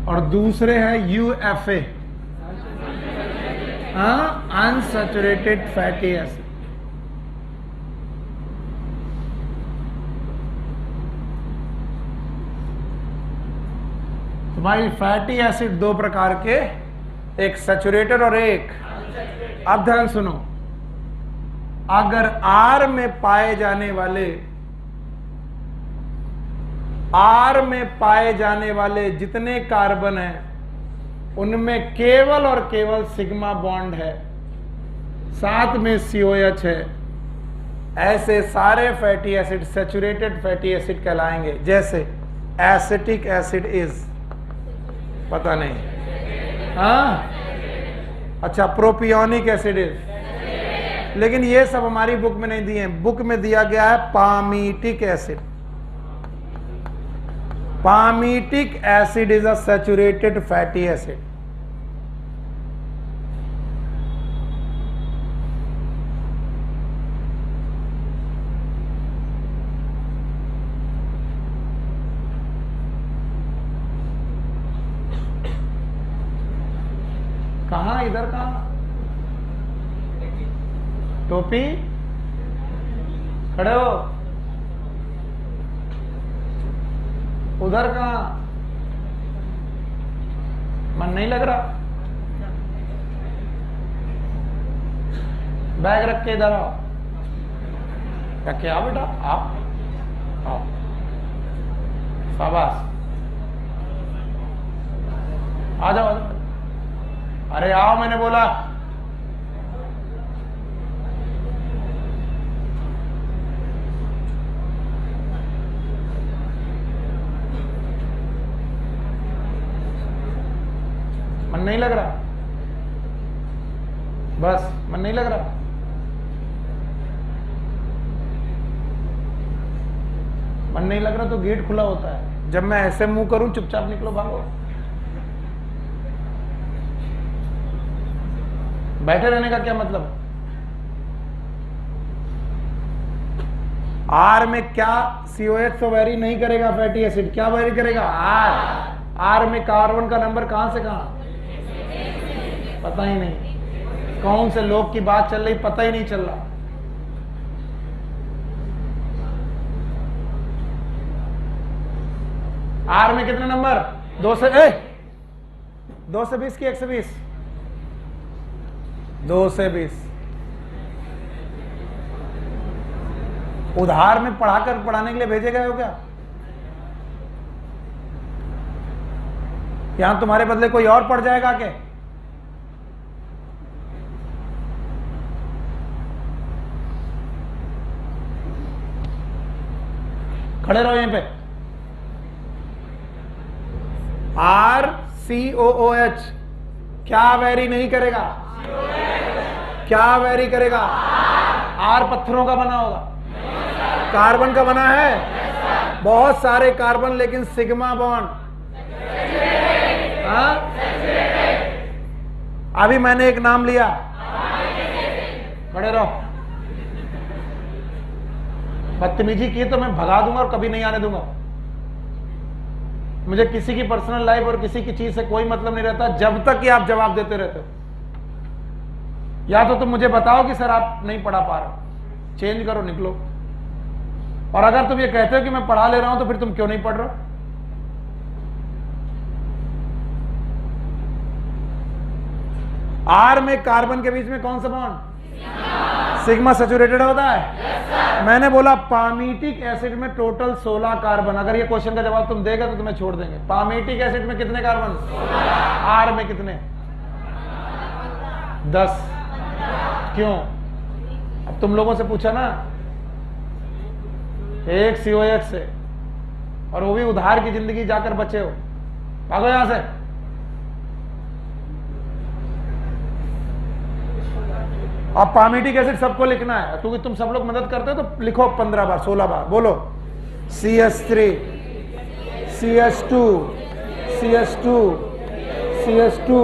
और दूसरे है UFA, अनसैचुरेटेड फैटी एसिड। तो भाई फैटी एसिड दो प्रकार के, एक सैचुरेटेड और एक, अब ध्यान सुनो, अगर R में पाए जाने वाले जितने कार्बन हैं उनमें केवल और केवल सिग्मा बॉन्ड है, साथ में COH है, ऐसे सारे fatty acid saturated fatty acid कहलाएंगे। जैसे एसिटिक एसिड इज, पता नहीं, हाँ अच्छा, प्रोपियोनिक एसिड इज, लेकिन ये सब हमारी बुक में नहीं दिए हैं, बुक में दिया गया है palmitic acid. Palmitic acid is a saturated fatty acid. कहां, इधर कहां, टोपी, खड़े हो, उधर कहां, मन नहीं लग रहा, बैग रख के इधर आओ, रख के आओ बेटा, आओ, शाबाश, आ जाओ, अरे आओ, मैंने बोला। मन नहीं लग रहा, बस मन नहीं लग रहा, मन नहीं लग रहा तो गेट खुला होता है, जब मैं ऐसे मुंह करूं चुपचाप निकलो, भागो, बैठे रहने का क्या मतलब। R में क्या COH तो वेरी नहीं करेगा फैटी एसिड, क्या वेरी करेगा, R में कार्बन का नंबर कहां से कहां, पता ही नहीं, कौन से लोग की बात चल रही पता ही नहीं चल रहा। R में कितने नंबर, 2 से 20 की 120, 2 से 20। उधार में पढ़ाने के लिए भेजे गए हो क्या, यहां तुम्हारे बदले कोई और पढ़ जाएगा क्या। खड़े रहो यहीं पे। RCOOH क्या वेरी नहीं करेगा, क्या वेरी करेगा, R पत्थरों का बना होगा, कार्बन का बना है, बहुत सारे कार्बन लेकिन सिग्मा बॉन्ड, अभी मैंने एक नाम लिया, खड़े रहो, बदतमीजी की तो मैं भगा दूंगा और कभी नहीं आने दूंगा। मुझे किसी की पर्सनल लाइफ और किसी की चीज से कोई मतलब नहीं रहता जब तक कि आप जवाब देते रहते हो। या तो तुम मुझे बताओ कि सर आप नहीं पढ़ा पा रहे, चेंज करो, निकलो। और अगर तुम ये कहते हो कि मैं पढ़ा ले रहा हूं तो फिर तुम क्यों नहीं पढ़ रहे हो। R में कार्बन के बीच में कौन सा बॉन्ड, सिग्मा सैचुरेटेड होता है। मैंने बोला पामीटिक एसिड में टोटल 16 कार्बन। अगर ये क्वेश्चन का जवाब तुम देगा तो तुम्हें छोड़ देंगे। पामीटिक एसिड में कितने कार्बन, R में कितने, 10। क्यों, अब तुम लोगों से पूछा ना, एक COH से, और वो भी उधार की जिंदगी जाकर बचे हो, भागो यहां से। अब पामीटिक एसिड सबको लिखना है क्योंकि तुम सब लोग मदद करते हो, तो लिखो 15 बार 16 बार, बोलो CH3 CH2 CH2 CH2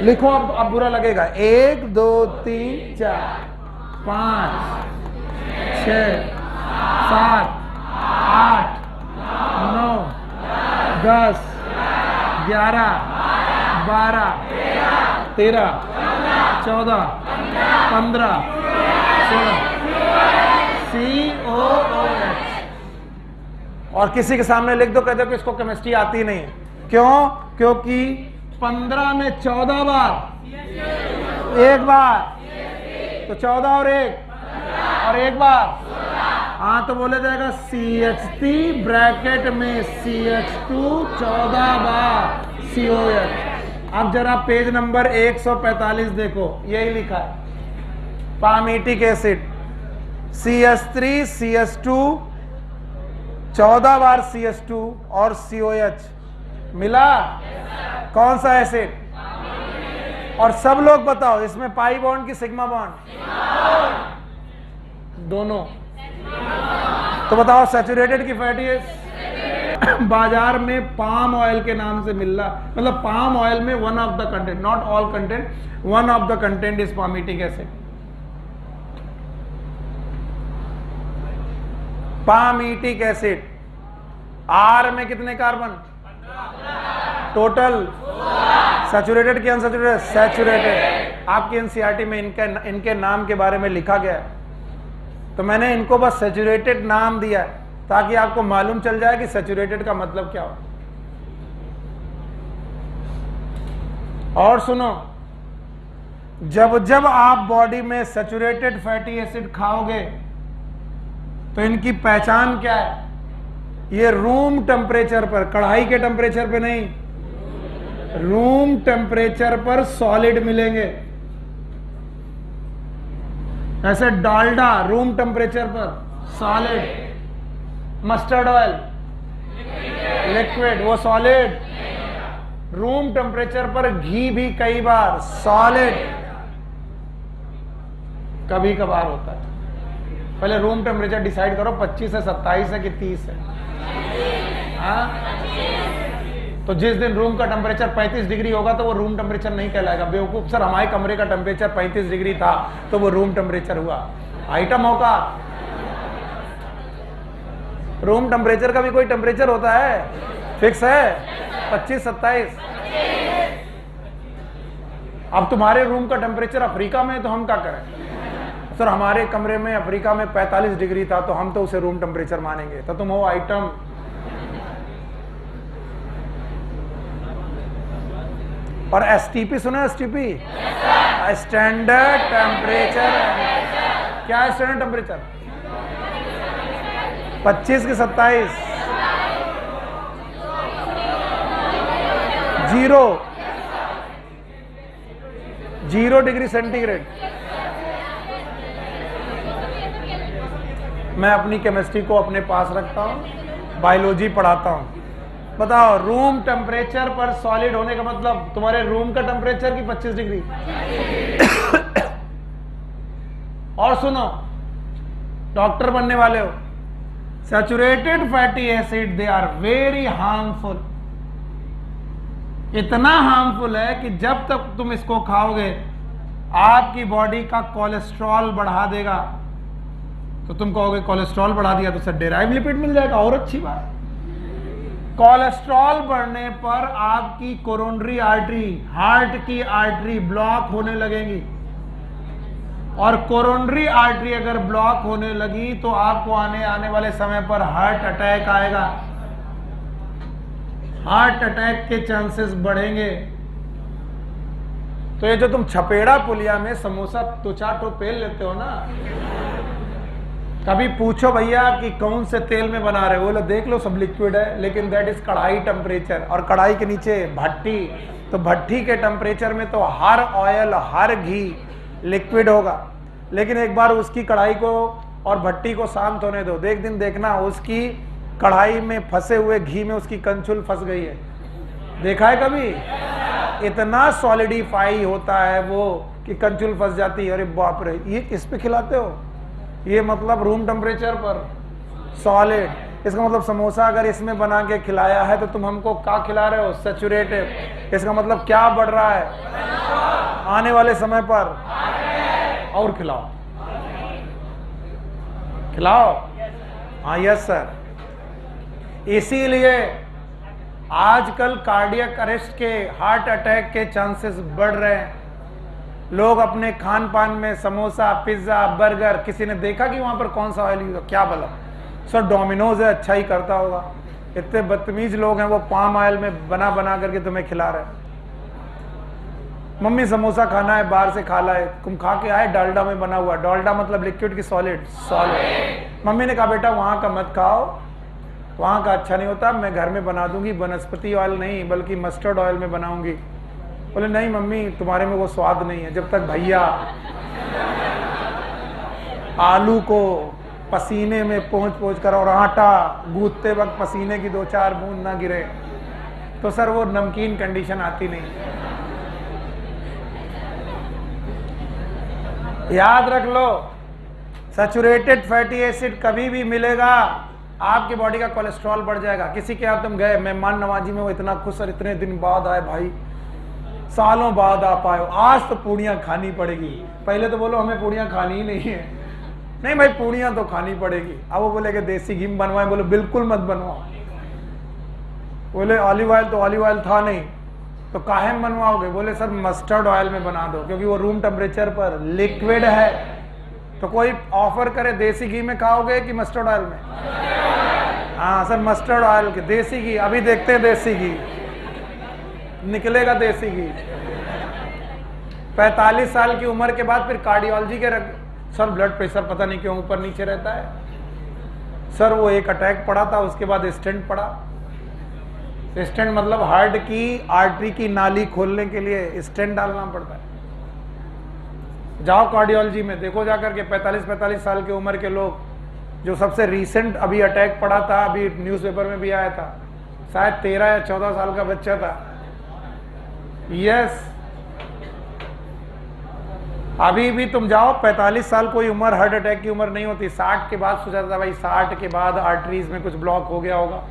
लिखो। अब बुरा लगेगा। 1 2 3 4 5 6 7 8 9 10 11 12 13 14 15 16 COOH। और किसी के सामने लिख दो, कहते हो कि इसको केमिस्ट्री आती नहीं है। क्यों? क्योंकि 15 में 14 बार, एक बार, तो 14 और एक बार, हाँ तो बोले जाएगा CH3 ब्रैकेट में CH2 14 बार COH। अब जरा पेज नंबर 145 देखो, यही लिखा है पामीटिक एसिड CH3 CH2 14 बार CH2 और COH मिला। कौन सा एसिड? और सब लोग बताओ इसमें पाई बॉन्ड की सिग्मा बॉन्ड? दोनों। तो बताओ सैचुरेटेड की फैटी एसिड बाजार में पाम ऑयल के नाम से मिल रहा, मतलब पाम ऑयल में one of the content, not all content, one of the content is palmitic acid. Palmitic acid are में कितने कार्बन? टोटल। सैचुरेटेड की अनसैचुरेटेड? सैचुरेटेड। आपकी एनसीईआरटी में इनके नाम के बारे में लिखा गया है, तो मैंने इनको बस सैचुरेटेड नाम दिया है ताकि आपको मालूम चल जाए कि सैचुरेटेड का मतलब क्या हो। और सुनो, जब जब आप बॉडी में सैचुरेटेड फैटी एसिड खाओगे तो इनकी पहचान क्या है? ये रूम टेम्परेचर पर, कढ़ाई के टेम्परेचर पे नहीं, रूम टेम्परेचर पर सॉलिड मिलेंगे। ऐसे डालडा रूम टेम्परेचर पर सॉलिड, मस्टर्ड ऑयल लिक्विड, वो सॉलिड। रूम टेम्परेचर पर घी भी कई बार सॉलिड, कभी कभार होता है। पहले रूम टेम्परेचर डिसाइड करो, 25 है, 27 है कि 30 है? हाँ? तो जिस दिन रूम का टेम्परेचर 35 डिग्री होगा तो वो रूम टेम्परेचर नहीं कहलाएगा। बेवकूफ सर, हमारे कमरे का टेम्परेचर 35 डिग्री था तो वो रूम टेम्परेचर हुआ। आइटम होगा, रूम टेम्परेचर का भी कोई टेम्परेचर होता है, फिक्स है 25-27। अब तुम्हारे रूम का टेम्परेचर अफ्रीका में, तो हम क्या करें? सर हमारे कमरे में अफ्रीका में 45 डिग्री था तो हम तो उसे रूम टेम्परेचर मानेंगे। तो तुम हो आइटम। और STP सुनो, STP स्टैंडर्ड टेम्परेचर। क्या है स्टैंडर्ड टेम्परेचर? 25 के 27, 0 डिग्री सेंटीग्रेड। मैं अपनी केमिस्ट्री को अपने पास रखता हूं, बायोलॉजी पढ़ाता हूं। बताओ, रूम टेम्परेचर पर सॉलिड होने का मतलब तुम्हारे रूम का टेम्परेचर की 25 डिग्री। और सुनो, डॉक्टर बनने वाले हो, saturated fatty acid they are very harmful. इतना हार्मफुल है कि जब तक तुम इसको खाओगे आपकी बॉडी का कोलेस्ट्रॉल बढ़ा देगा। तो तुम कहोगे कोलेस्ट्रॉल बढ़ा दिया तो सर डेराइव लिपिड मिल जाएगा, और अच्छी बात। कोलेस्ट्रॉल बढ़ने पर आपकी कोरोनरी आर्टरी, हार्ट की आर्टरी ब्लॉक होने लगेगी, और कोरोनरी आर्टरी अगर ब्लॉक होने लगी तो आपको आने वाले समय पर हार्ट अटैक आएगा। हार्ट अटैक के चांसेस बढ़ेंगे। तो ये जो तुम छपेड़ा पुलिया में समोसा दो चार ठो पेल लेते हो ना, कभी पूछो भैया कि कौन से तेल में बना रहे हो, बोले देख लो सब लिक्विड है, लेकिन दैट इज कढ़ाई टेम्परेचर, और कढ़ाई के नीचे भट्टी। तो भट्टी के टेम्परेचर में तो हर ऑयल, हर घी लिक्विड होगा, लेकिन एक बार उसकी कढ़ाई को और भट्टी को शांत होने दो, एक दिन देखना उसकी कढ़ाई में फंसे हुए घी में उसकी कंचुल फंस गई है। देखा है कभी? इतना सॉलिडिफाई होता है वो कि कंचुल फंस जाती है। अरे बाप रे, ये किस पे खिलाते हो? ये मतलब रूम टेम्परेचर पर सॉलिड। इसका मतलब समोसा अगर इसमें बना के खिलाया है तो तुम हमको क्या खिला रहे हो? सैचुरेटेड। इसका मतलब क्या बढ़ रहा है आने वाले समय पर? और खिलाओ, खिलाओ। हाँ यस सर। इसीलिए आजकल कार्डियक अरेस्ट के, हार्ट अटैक के चांसेस बढ़ रहे हैं। लोग अपने खान पान में समोसा, पिज्जा, बर्गर, किसी ने देखा कि वहां पर कौन सा ऑयल यूज हो? क्या बोला सर, डोमिनोज है, अच्छा ही करता होगा। इतने बदतमीज लोग हैं, वो पाम ऑयल में बना बना करके तुम्हें खिला रहे हैं। मम्मी समोसा खाना है, बाहर से खा लाए, तुम खा के आए डालडा में बना हुआ। डालडा मतलब लिक्विड की सॉलिड। मम्मी ने कहा बेटा वहां का मत खाओ, वहां का अच्छा नहीं होता, मैं घर में बना दूंगी, वनस्पति ऑयल नहीं बल्कि मस्टर्ड ऑयल में बनाऊंगी। बोले नहीं मम्मी तुम्हारे में वो स्वाद नहीं है। जब तक भैया आलू को पसीने में पोंछ कर और आटा गूंथते वक्त पसीने की 2-4 बूंद ना गिरे तो सर वो नमकीन कंडीशन आती नहीं। याद रख लो, सैचुरेटेड फैटी एसिड कभी भी मिलेगा आपकी बॉडी का कोलेस्ट्रॉल बढ़ जाएगा। किसी के यहाँ तुम गए, मेहमान नवाजी में वो इतना खुश और इतने दिन बाद आए, भाई सालों बाद आप आए हो, आज तो पूड़ियां खानी पड़ेगी। पहले तो बोलो हमें पूड़ियां खानी ही नहीं है। नहीं भाई पूड़ियां तो खानी पड़ेगी। अब वो बोले कि देसी घी में बनवाएं, बोले बिल्कुल मत बनवाओ। बोले ऑलिव ऑयल, तो ऑलिव ऑयल था नहीं, तो काहे में बनवाओगे? बोले सर मस्टर्ड ऑयल में बना दो क्योंकि वो रूम टेम्परेचर पर लिक्विड है। तो कोई ऑफर करे देसी घी में खाओगे कि मस्टर्ड ऑयल में? हाँ सर मस्टर्ड ऑयल के देसी घी, अभी देखते हैं देसी घी निकलेगा देसी घी। 45 साल की उम्र के बाद फिर कार्डियोलॉजी के सर ब्लड प्रेशर पता नहीं क्यों ऊपर नीचे रहता है। सर वो एक अटैक पड़ा था, उसके बाद स्टेंट पड़ा। स्टेंट मतलब हार्ट की आर्टरी की नाली खोलने के लिए स्टेंट डालना पड़ता है। जाओ कार्डियोलॉजी में देखो जाकर के 45 साल की उम्र के लोग, जो सबसे रीसेंट अभी अटैक पड़ा था, अभी न्यूज़पेपर में भी आया था, शायद 13 या 14 साल का बच्चा था। यस अभी भी तुम जाओ 45 साल कोई उम्र हार्ट अटैक की उम्र नहीं होती। 60 के बाद सोचा था भाई 60 के बाद आर्टरीज में कुछ ब्लॉक हो गया होगा।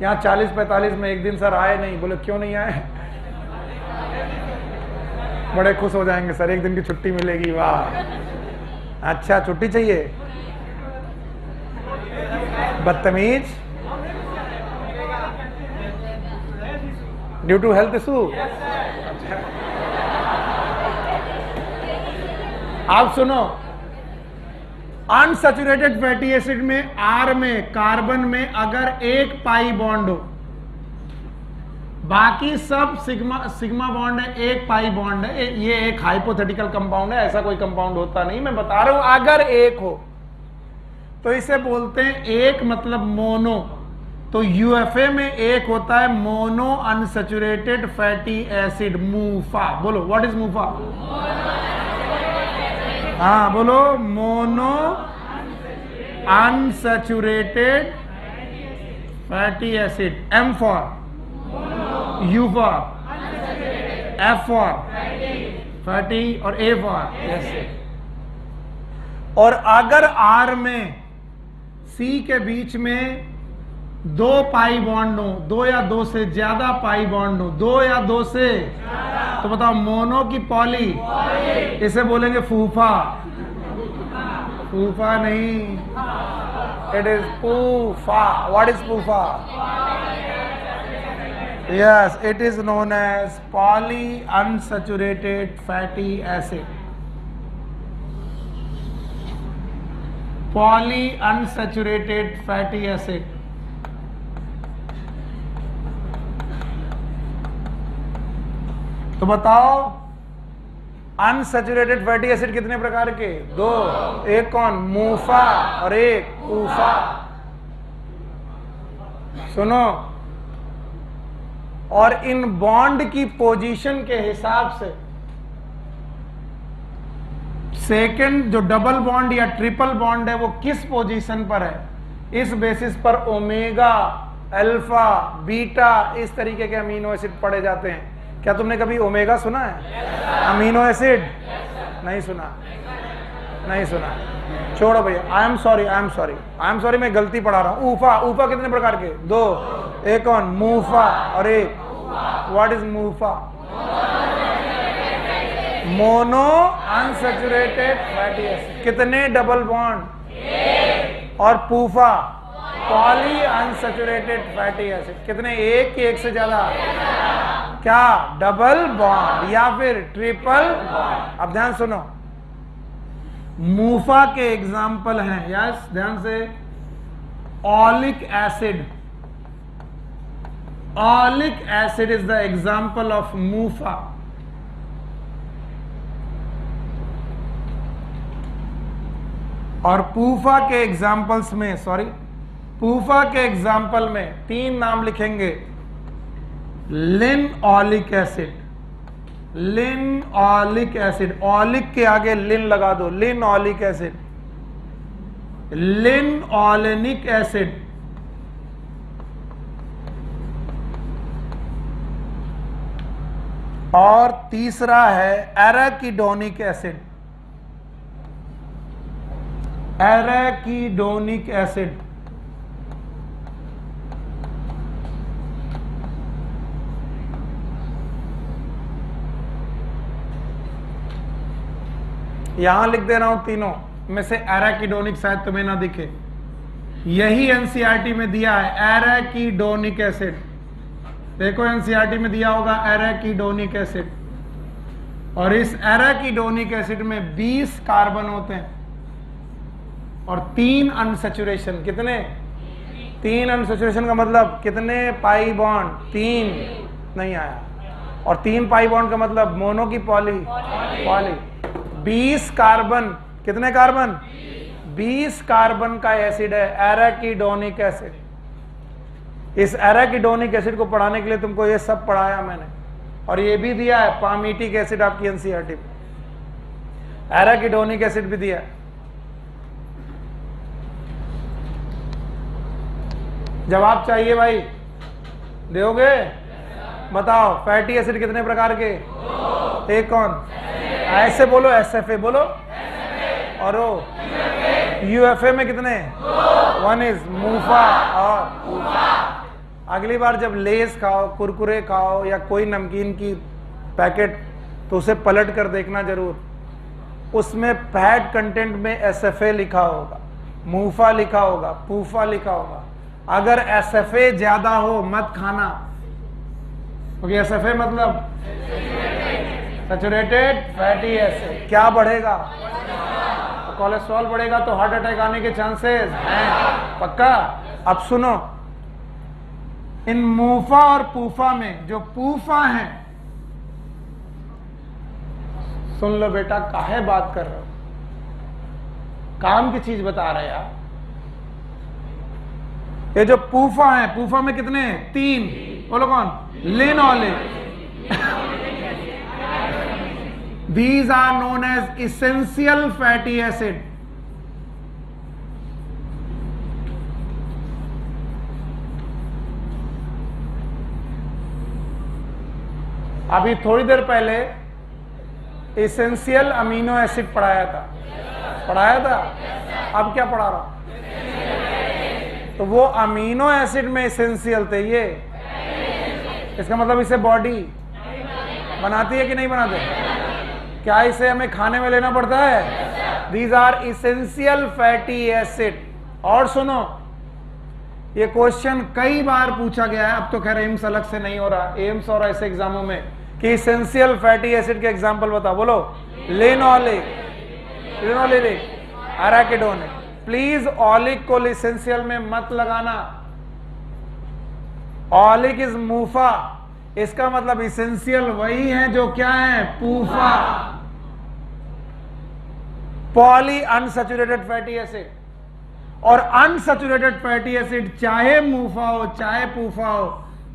यहाँ 40-45 में एक दिन सर आए नहीं। बोले क्यों नहीं आए? बड़े खुश हो जाएंगे सर, एक दिन की छुट्टी मिलेगी। वाह अच्छा छुट्टी चाहिए, बदतमीज। Due to health issue. आप सुनो, अनसैचुरेटेड फैटी एसिड में आर में कार्बन में अगर एक पाई बॉन्ड हो, बाकी सब सिग्मा बॉन्ड है, एक पाई बॉन्ड है। ये एक हाइपोथेटिकल कंपाउंड है, ऐसा कोई कंपाउंड होता नहीं, मैं बता रहा हूं अगर एक हो तो इसे बोलते हैं एक मतलब मोनो। तो यूएफए में एक होता है mono unsaturated fatty acid, MUFA. बोलो व्हाट इज मूफा? हाँ बोलो, mono unsaturated fatty acid. M for U for, F for fatty और ए फॉर एसिड। और अगर आर में सी के बीच में 2 पाई बॉन्ड हो, 2 या 2 से ज्यादा पाई बॉन्ड हो, 2 या 2 से, तो बताओ मोनो की पॉली? इसे बोलेंगे फूफा। फूफा नहीं, it is PUFA. What is PUFA? Yes it is known as poly unsaturated fatty acid. Poly unsaturated fatty acid. तो बताओ अनसैचुरेटेड फैटी एसिड कितने प्रकार के? 2। एक कौन? मूफा और एक ऊफा। सुनो, और इन बॉन्ड की पोजीशन के हिसाब से सेकंड जो डबल बॉन्ड या ट्रिपल बॉन्ड है वो किस पोजीशन पर है, इस बेसिस पर ओमेगा, अल्फा, बीटा इस तरीके के अमीनो एसिड पढ़े जाते हैं। क्या तुमने कभी ओमेगा सुना है? अमीनो एसिड नहीं सुना? नहीं सुना, छोड़ो भैया। आई एम सॉरी, मैं गलती पढ़ा रहा हूं। ऊफा, ऊफा कितने प्रकार के? 2। एक कौन? मूफा और एक। What is मूफा? Mono unsaturated fatty acid. कितने डबल बॉन्ड? और पूफा पॉली अनसैचुरेटेड फैटी एसिड। कितने? एक कि एक से ज्यादा? क्या? डबल बॉन्ड या फिर ट्रिपल बॉन्ड। अब ध्यान सुनो, मूफा के एग्जाम्पल हैं, यस ध्यान से, oleic acid, oleic acid is the example of MUFA. और पूफा के एग्जाम्पल्स में, पूफा के एग्जाम्पल में 3 नाम लिखेंगे। लिनऑलिक एसिड, लिनऑलिक एसिड, ऑलिक के आगे लिन लगा दो, लिनऑलिक एसिड, लिनऑलेनिक एसिड, और तीसरा है एराकिडोनिक एसिड, एराकिडोनिक एसिड। यहां लिख दे रहा हूं तीनों में से एराकिडोनिक शायद तुम्हें ना दिखे, यही एनसीईआरटी में दिया है, एराकिडोनिक एसिड। देखो एनसीईआरटी में दिया होगा एराकिडोनिक एसिड, और इस एराकिडोनिक एसिड में 20 कार्बन होते हैं और 3 अनसैचुरेशन। कितने? 3 अनसैचुरेशन का मतलब कितने पाई बॉन्ड? 3 नहीं आया। और 3 पाई बॉन्ड का मतलब मोनो की पॉली? पॉली। 20 कार्बन, कितने कार्बन? 20 कार्बन का एसिड है एराकिडोनिक एसिड। इस एराकिडोनिक एसिड को पढ़ाने के लिए तुमको ये सब पढ़ाया मैंने, और ये भी दिया है पामीटिक एसिड आपकी एनसीईआरटी में, एराकिडोनिक एसिड भी दिया है। जवाब चाहिए भाई? दोगे? बताओ फैटी एसिड कितने प्रकार के? एक कौन? ऐसे बोलो, एसएफए बोलो, और यूएफए में कितने? 1 इज मूफा और अगली बार जब लेस खाओ, कुरकुरे खाओ या कोई नमकीन की पैकेट, तो उसे पलट कर देखना जरूर, उसमें फैट कंटेंट में एसएफए लिखा होगा, मूफा लिखा होगा, पूफा लिखा होगा। अगर एसएफए ज्यादा हो मत खाना, क्योंकि एसएफए मतलब सैचुरेटेड फैटी एसिड। क्या बढ़ेगा? कोलेस्ट्रॉल बढ़ेगा तो हार्ट अटैक आने के चांसेस हैं, पक्का। अब सुनो, इन मूफा और पूफा में जो पूफा है, सुन लो बेटा, काहे बात कर रहे हो, काम की चीज बता रहे यार। ये जो पूफा है, पूफा में कितने हैं? 3। बोलो कौन? लिनऑलिक। These are known as essential fatty acid. अभी थोड़ी देर पहले एसेंशियल अमीनो एसिड पढ़ाया था, अब क्या पढ़ा रहा हूं? तो वो अमीनो एसिड में एसेंशियल थे ये, इसका मतलब इसे बॉडी बनाती है कि नहीं बनाते? क्या इसे हमें खाने में लेना पड़ता है? These are essential fatty acid. और सुनो, ये क्वेश्चन कई बार पूछा गया है, अब तो खैर एम्स अलग से नहीं हो रहा, एम्स और ऐसे एग्जामों में कि इसेंशियल फैटी एसिड के एग्जाम्पल बताओ। बोलो, लिनऑलिक, एराकिडोनिक। प्लीज ऑलिक को इसेंशियल में मत लगाना, ऑलिक इज मूफा, इसका मतलब इसेंशियल वही है जो क्या है? PUFA. Poly unsaturated fatty acid, और अनसैचुरेटेड फैटी एसिड चाहे मूफा हो चाहे पूफा हो,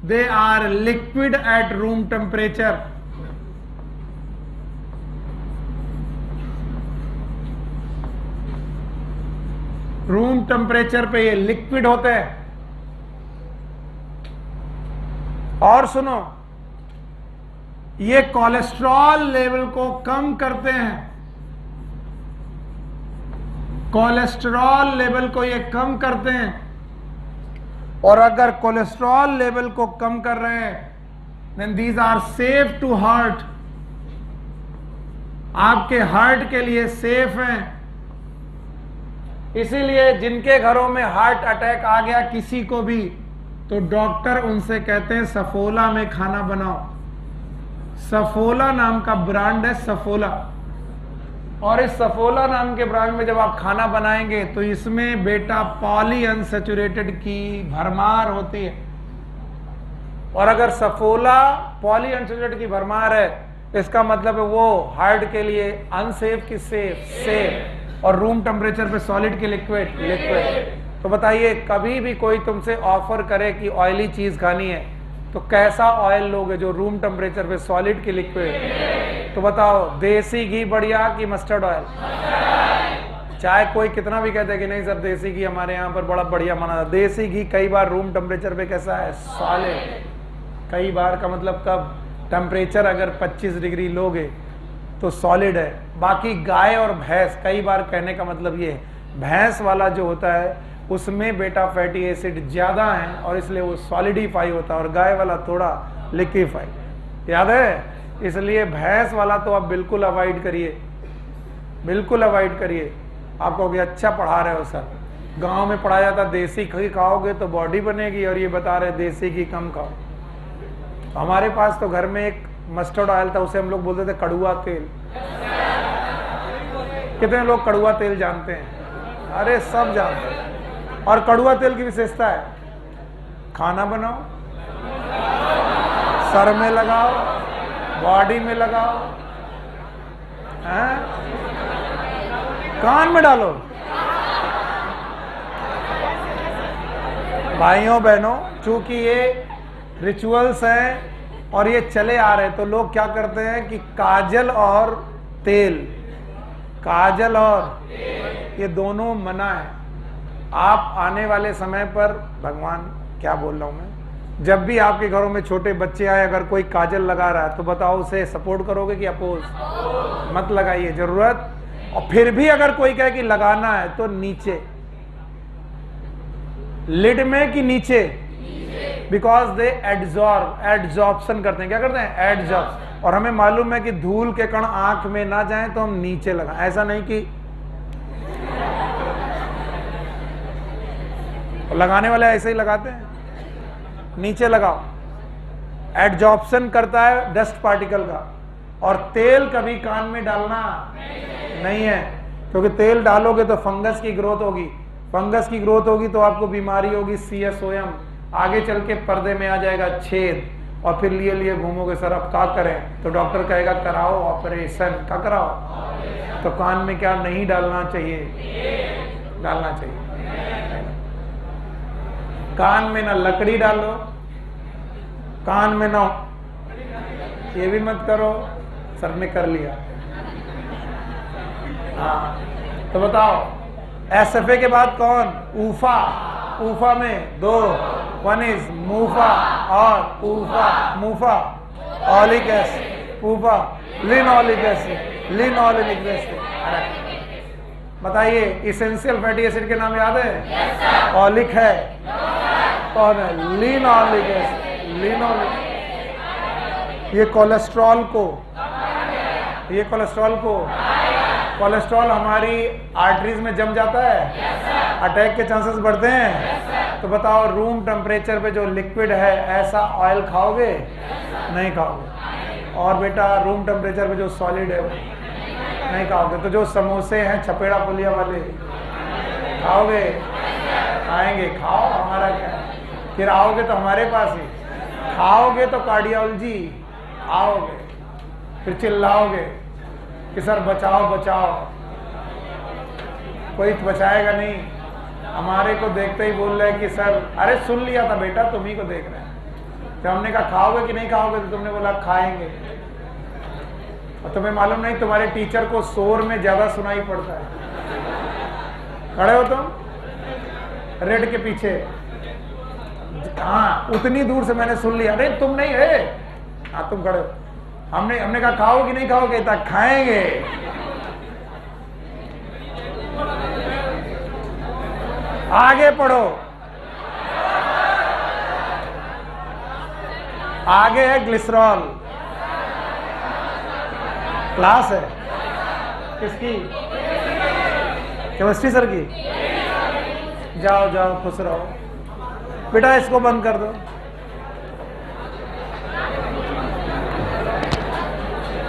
they are liquid at room temperature. Room temperature पे ये लिक्विड होते हैं। और सुनो, ये कोलेस्ट्रॉल लेवल को कम करते हैं, कोलेस्ट्रॉल लेवल को ये कम करते हैं। और अगर कोलेस्ट्रॉल लेवल को कम कर रहे हैं, then these are safe to heart, आपके हार्ट के लिए सेफ हैं। इसीलिए जिनके घरों में हार्ट अटैक आ गया किसी को भी, तो डॉक्टर उनसे कहते हैं सफोला में खाना बनाओ। सफोला नाम का ब्रांड है, सफोला। और इस सफोला नाम के ब्रांड में जब आप खाना बनाएंगे तो इसमें बेटा पॉली अनसैचुरेटेड की भरमार होती है। और अगर सफोला पॉलीअनसैचुरेटेड की भरमार है, इसका मतलब है वो हार्ट के लिए अनसेफ की सेफ, सेफ, और रूम टेम्परेचर पे सॉलिड की लिक्विड, लिक्विड। तो बताइए, कभी भी कोई तुमसे ऑफर करे कि ऑयली चीज खानी है, तो कैसा ऑयल लोगे जो रूम टेम्परेचर पे सॉलिड की लिक्विड? तो बताओ, देसी घी बढ़िया कि मस्टर्ड ऑयल? चाहे कोई कितना भी कहते कि नहीं सर देसी घी हमारे यहाँ पर बड़ा बढ़िया माना जाता, देसी घी कई बार रूम टेम्परेचर पे कैसा है? सॉलिड। कई बार का मतलब कब? टेम्परेचर अगर 25 डिग्री लोगे तो सॉलिड है। बाकी गाय और भैंस, कई बार कहने का मतलब ये है, भैंस वाला जो होता है उसमें बेटा फैटी एसिड ज्यादा है और इसलिए वो सॉलिडिफाई होता है, और गाय वाला थोड़ा लिक्विफाई। याद है? इसलिए भैंस वाला तो आप बिल्कुल अवॉइड करिए, बिल्कुल अवॉइड करिए। आप कहोगे अच्छा पढ़ा रहे हो सर, गांव में पढ़ाया जाता देसी घी खाओगे तो बॉडी बनेगी, और ये बता रहे देसी घी कम खाओ। हमारे पास तो घर में एक मस्टर्ड ऑयल था, उसे हम लोग बोलते थे कड़ुआ तेल। कितने लोग कड़ुआ तेल जानते हैं? अरे सब जानते हैं। और कड़ुआ तेल की विशेषता है, खाना बनाओ, सर में लगाओ, बॉडी में लगाओ, हैं? कान में डालो। भाइयों बहनों, चूंकि ये रिचुअल्स हैं और ये चले आ रहे, तो लोग क्या करते हैं कि काजल और तेल, काजल और ये दोनों मना है। आप आने वाले समय पर, भगवान क्या बोल रहा हूं मैं, जब भी आपके घरों में छोटे बच्चे आए, अगर कोई काजल लगा रहा है तो बताओ उसे सपोर्ट करोगे कि अपोज? मत लगाइए, जरूरत। और फिर भी अगर कोई कहे कि लगाना है तो नीचे, लिड में कि नीचे, बिकॉज दे एड्सॉर्ब, एड्सॉर्प्शन करते हैं। क्या करते हैं? एड्सॉर्ब। और हमें मालूम है कि धूल के कण आंख में ना जाएं तो हम नीचे लगाएं, ऐसा नहीं कि लगाने वाले ऐसे ही लगाते हैं, नीचे लगाओ। एड्सॉर्प्शन करता है डस्ट पार्टिकल का। और तेल कभी कान में डालना नहीं है, क्योंकि तेल डालोगे तो फंगस की ग्रोथ होगी, फंगस की ग्रोथ होगी तो आपको बीमारी होगी CSOM, आगे चल के पर्दे में आ जाएगा छेद, और फिर लिए लिए घूमोगे सर अब क्या करें, तो डॉक्टर कहेगा कराओ ऑपरेशन। क्या कराओ? तो कान में क्या नहीं डालना चाहिए? डालना चाहिए। कान में ना लकड़ी डालो, कान में ना, ये भी मत करो। सर ने कर लिया। हाँ, तो बताओ SFA के बाद कौन? ऊफा। ऊफा में दो, वन इज मूफा और PUFA. MUFA oleic acid, PUFA linoleic acid, linoleic acid. बताइए, इसेंशियल फैटी एसिड के नाम याद है? ऑलिक है, कौन है? Linoleic acid, linoleic. ये कोलेस्ट्रॉल को, ये कोलेस्ट्रॉल को, कोलेस्ट्रॉल हमारी आर्टरीज में जम जाता है, अटैक के चांसेस बढ़ते हैं। तो बताओ, रूम टेम्परेचर पे जो लिक्विड है ऐसा ऑयल खाओगे? नहीं खाओगे। और बेटा रूम टेम्परेचर पे जो सॉलिड है वो नहीं खाओगे। तो जो समोसे हैं छपेड़ा पुलिया वाले खाओगे? खाएंगे, खाओ, हमारा क्या। फिर आओगे तो हमारे पास ही खाओगे, तो कार्डियोलॉजी आओगे, फिर चिल्लाओगे कि सर बचाओ बचाओ। कोई बचाएगा नहीं। हमारे को देखते ही बोल रहे हैं कि सर, अरे सुन लिया था बेटा, तुम्ही को देख रहे हैं। जब हमने कहा खाओगे कि नहीं खाओगे, तो तुमने बोला खाएंगे। और तुम्हें मालूम नहीं, तुम्हारे टीचर को शोर में ज्यादा सुनाई पड़ता है। खड़े हो तुम रेड के पीछे, हाँ उतनी दूर से मैंने सुन लिया। अरे तुम नहीं है, हाँ तुम खड़े हो। हमने कहा खाओ कि नहीं खाओगे? तक खाएंगे। आगे पढ़ो, आगे है ग्लिसरॉल। क्लास है किसकी? केमिस्ट्री सर की। जाओ जाओ, खुश रहो बेटा, इसको बंद कर दो।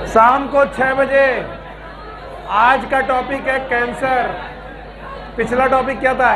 शाम को 6 बजे आज का टॉपिक है कैंसर। पिछला टॉपिक क्या था?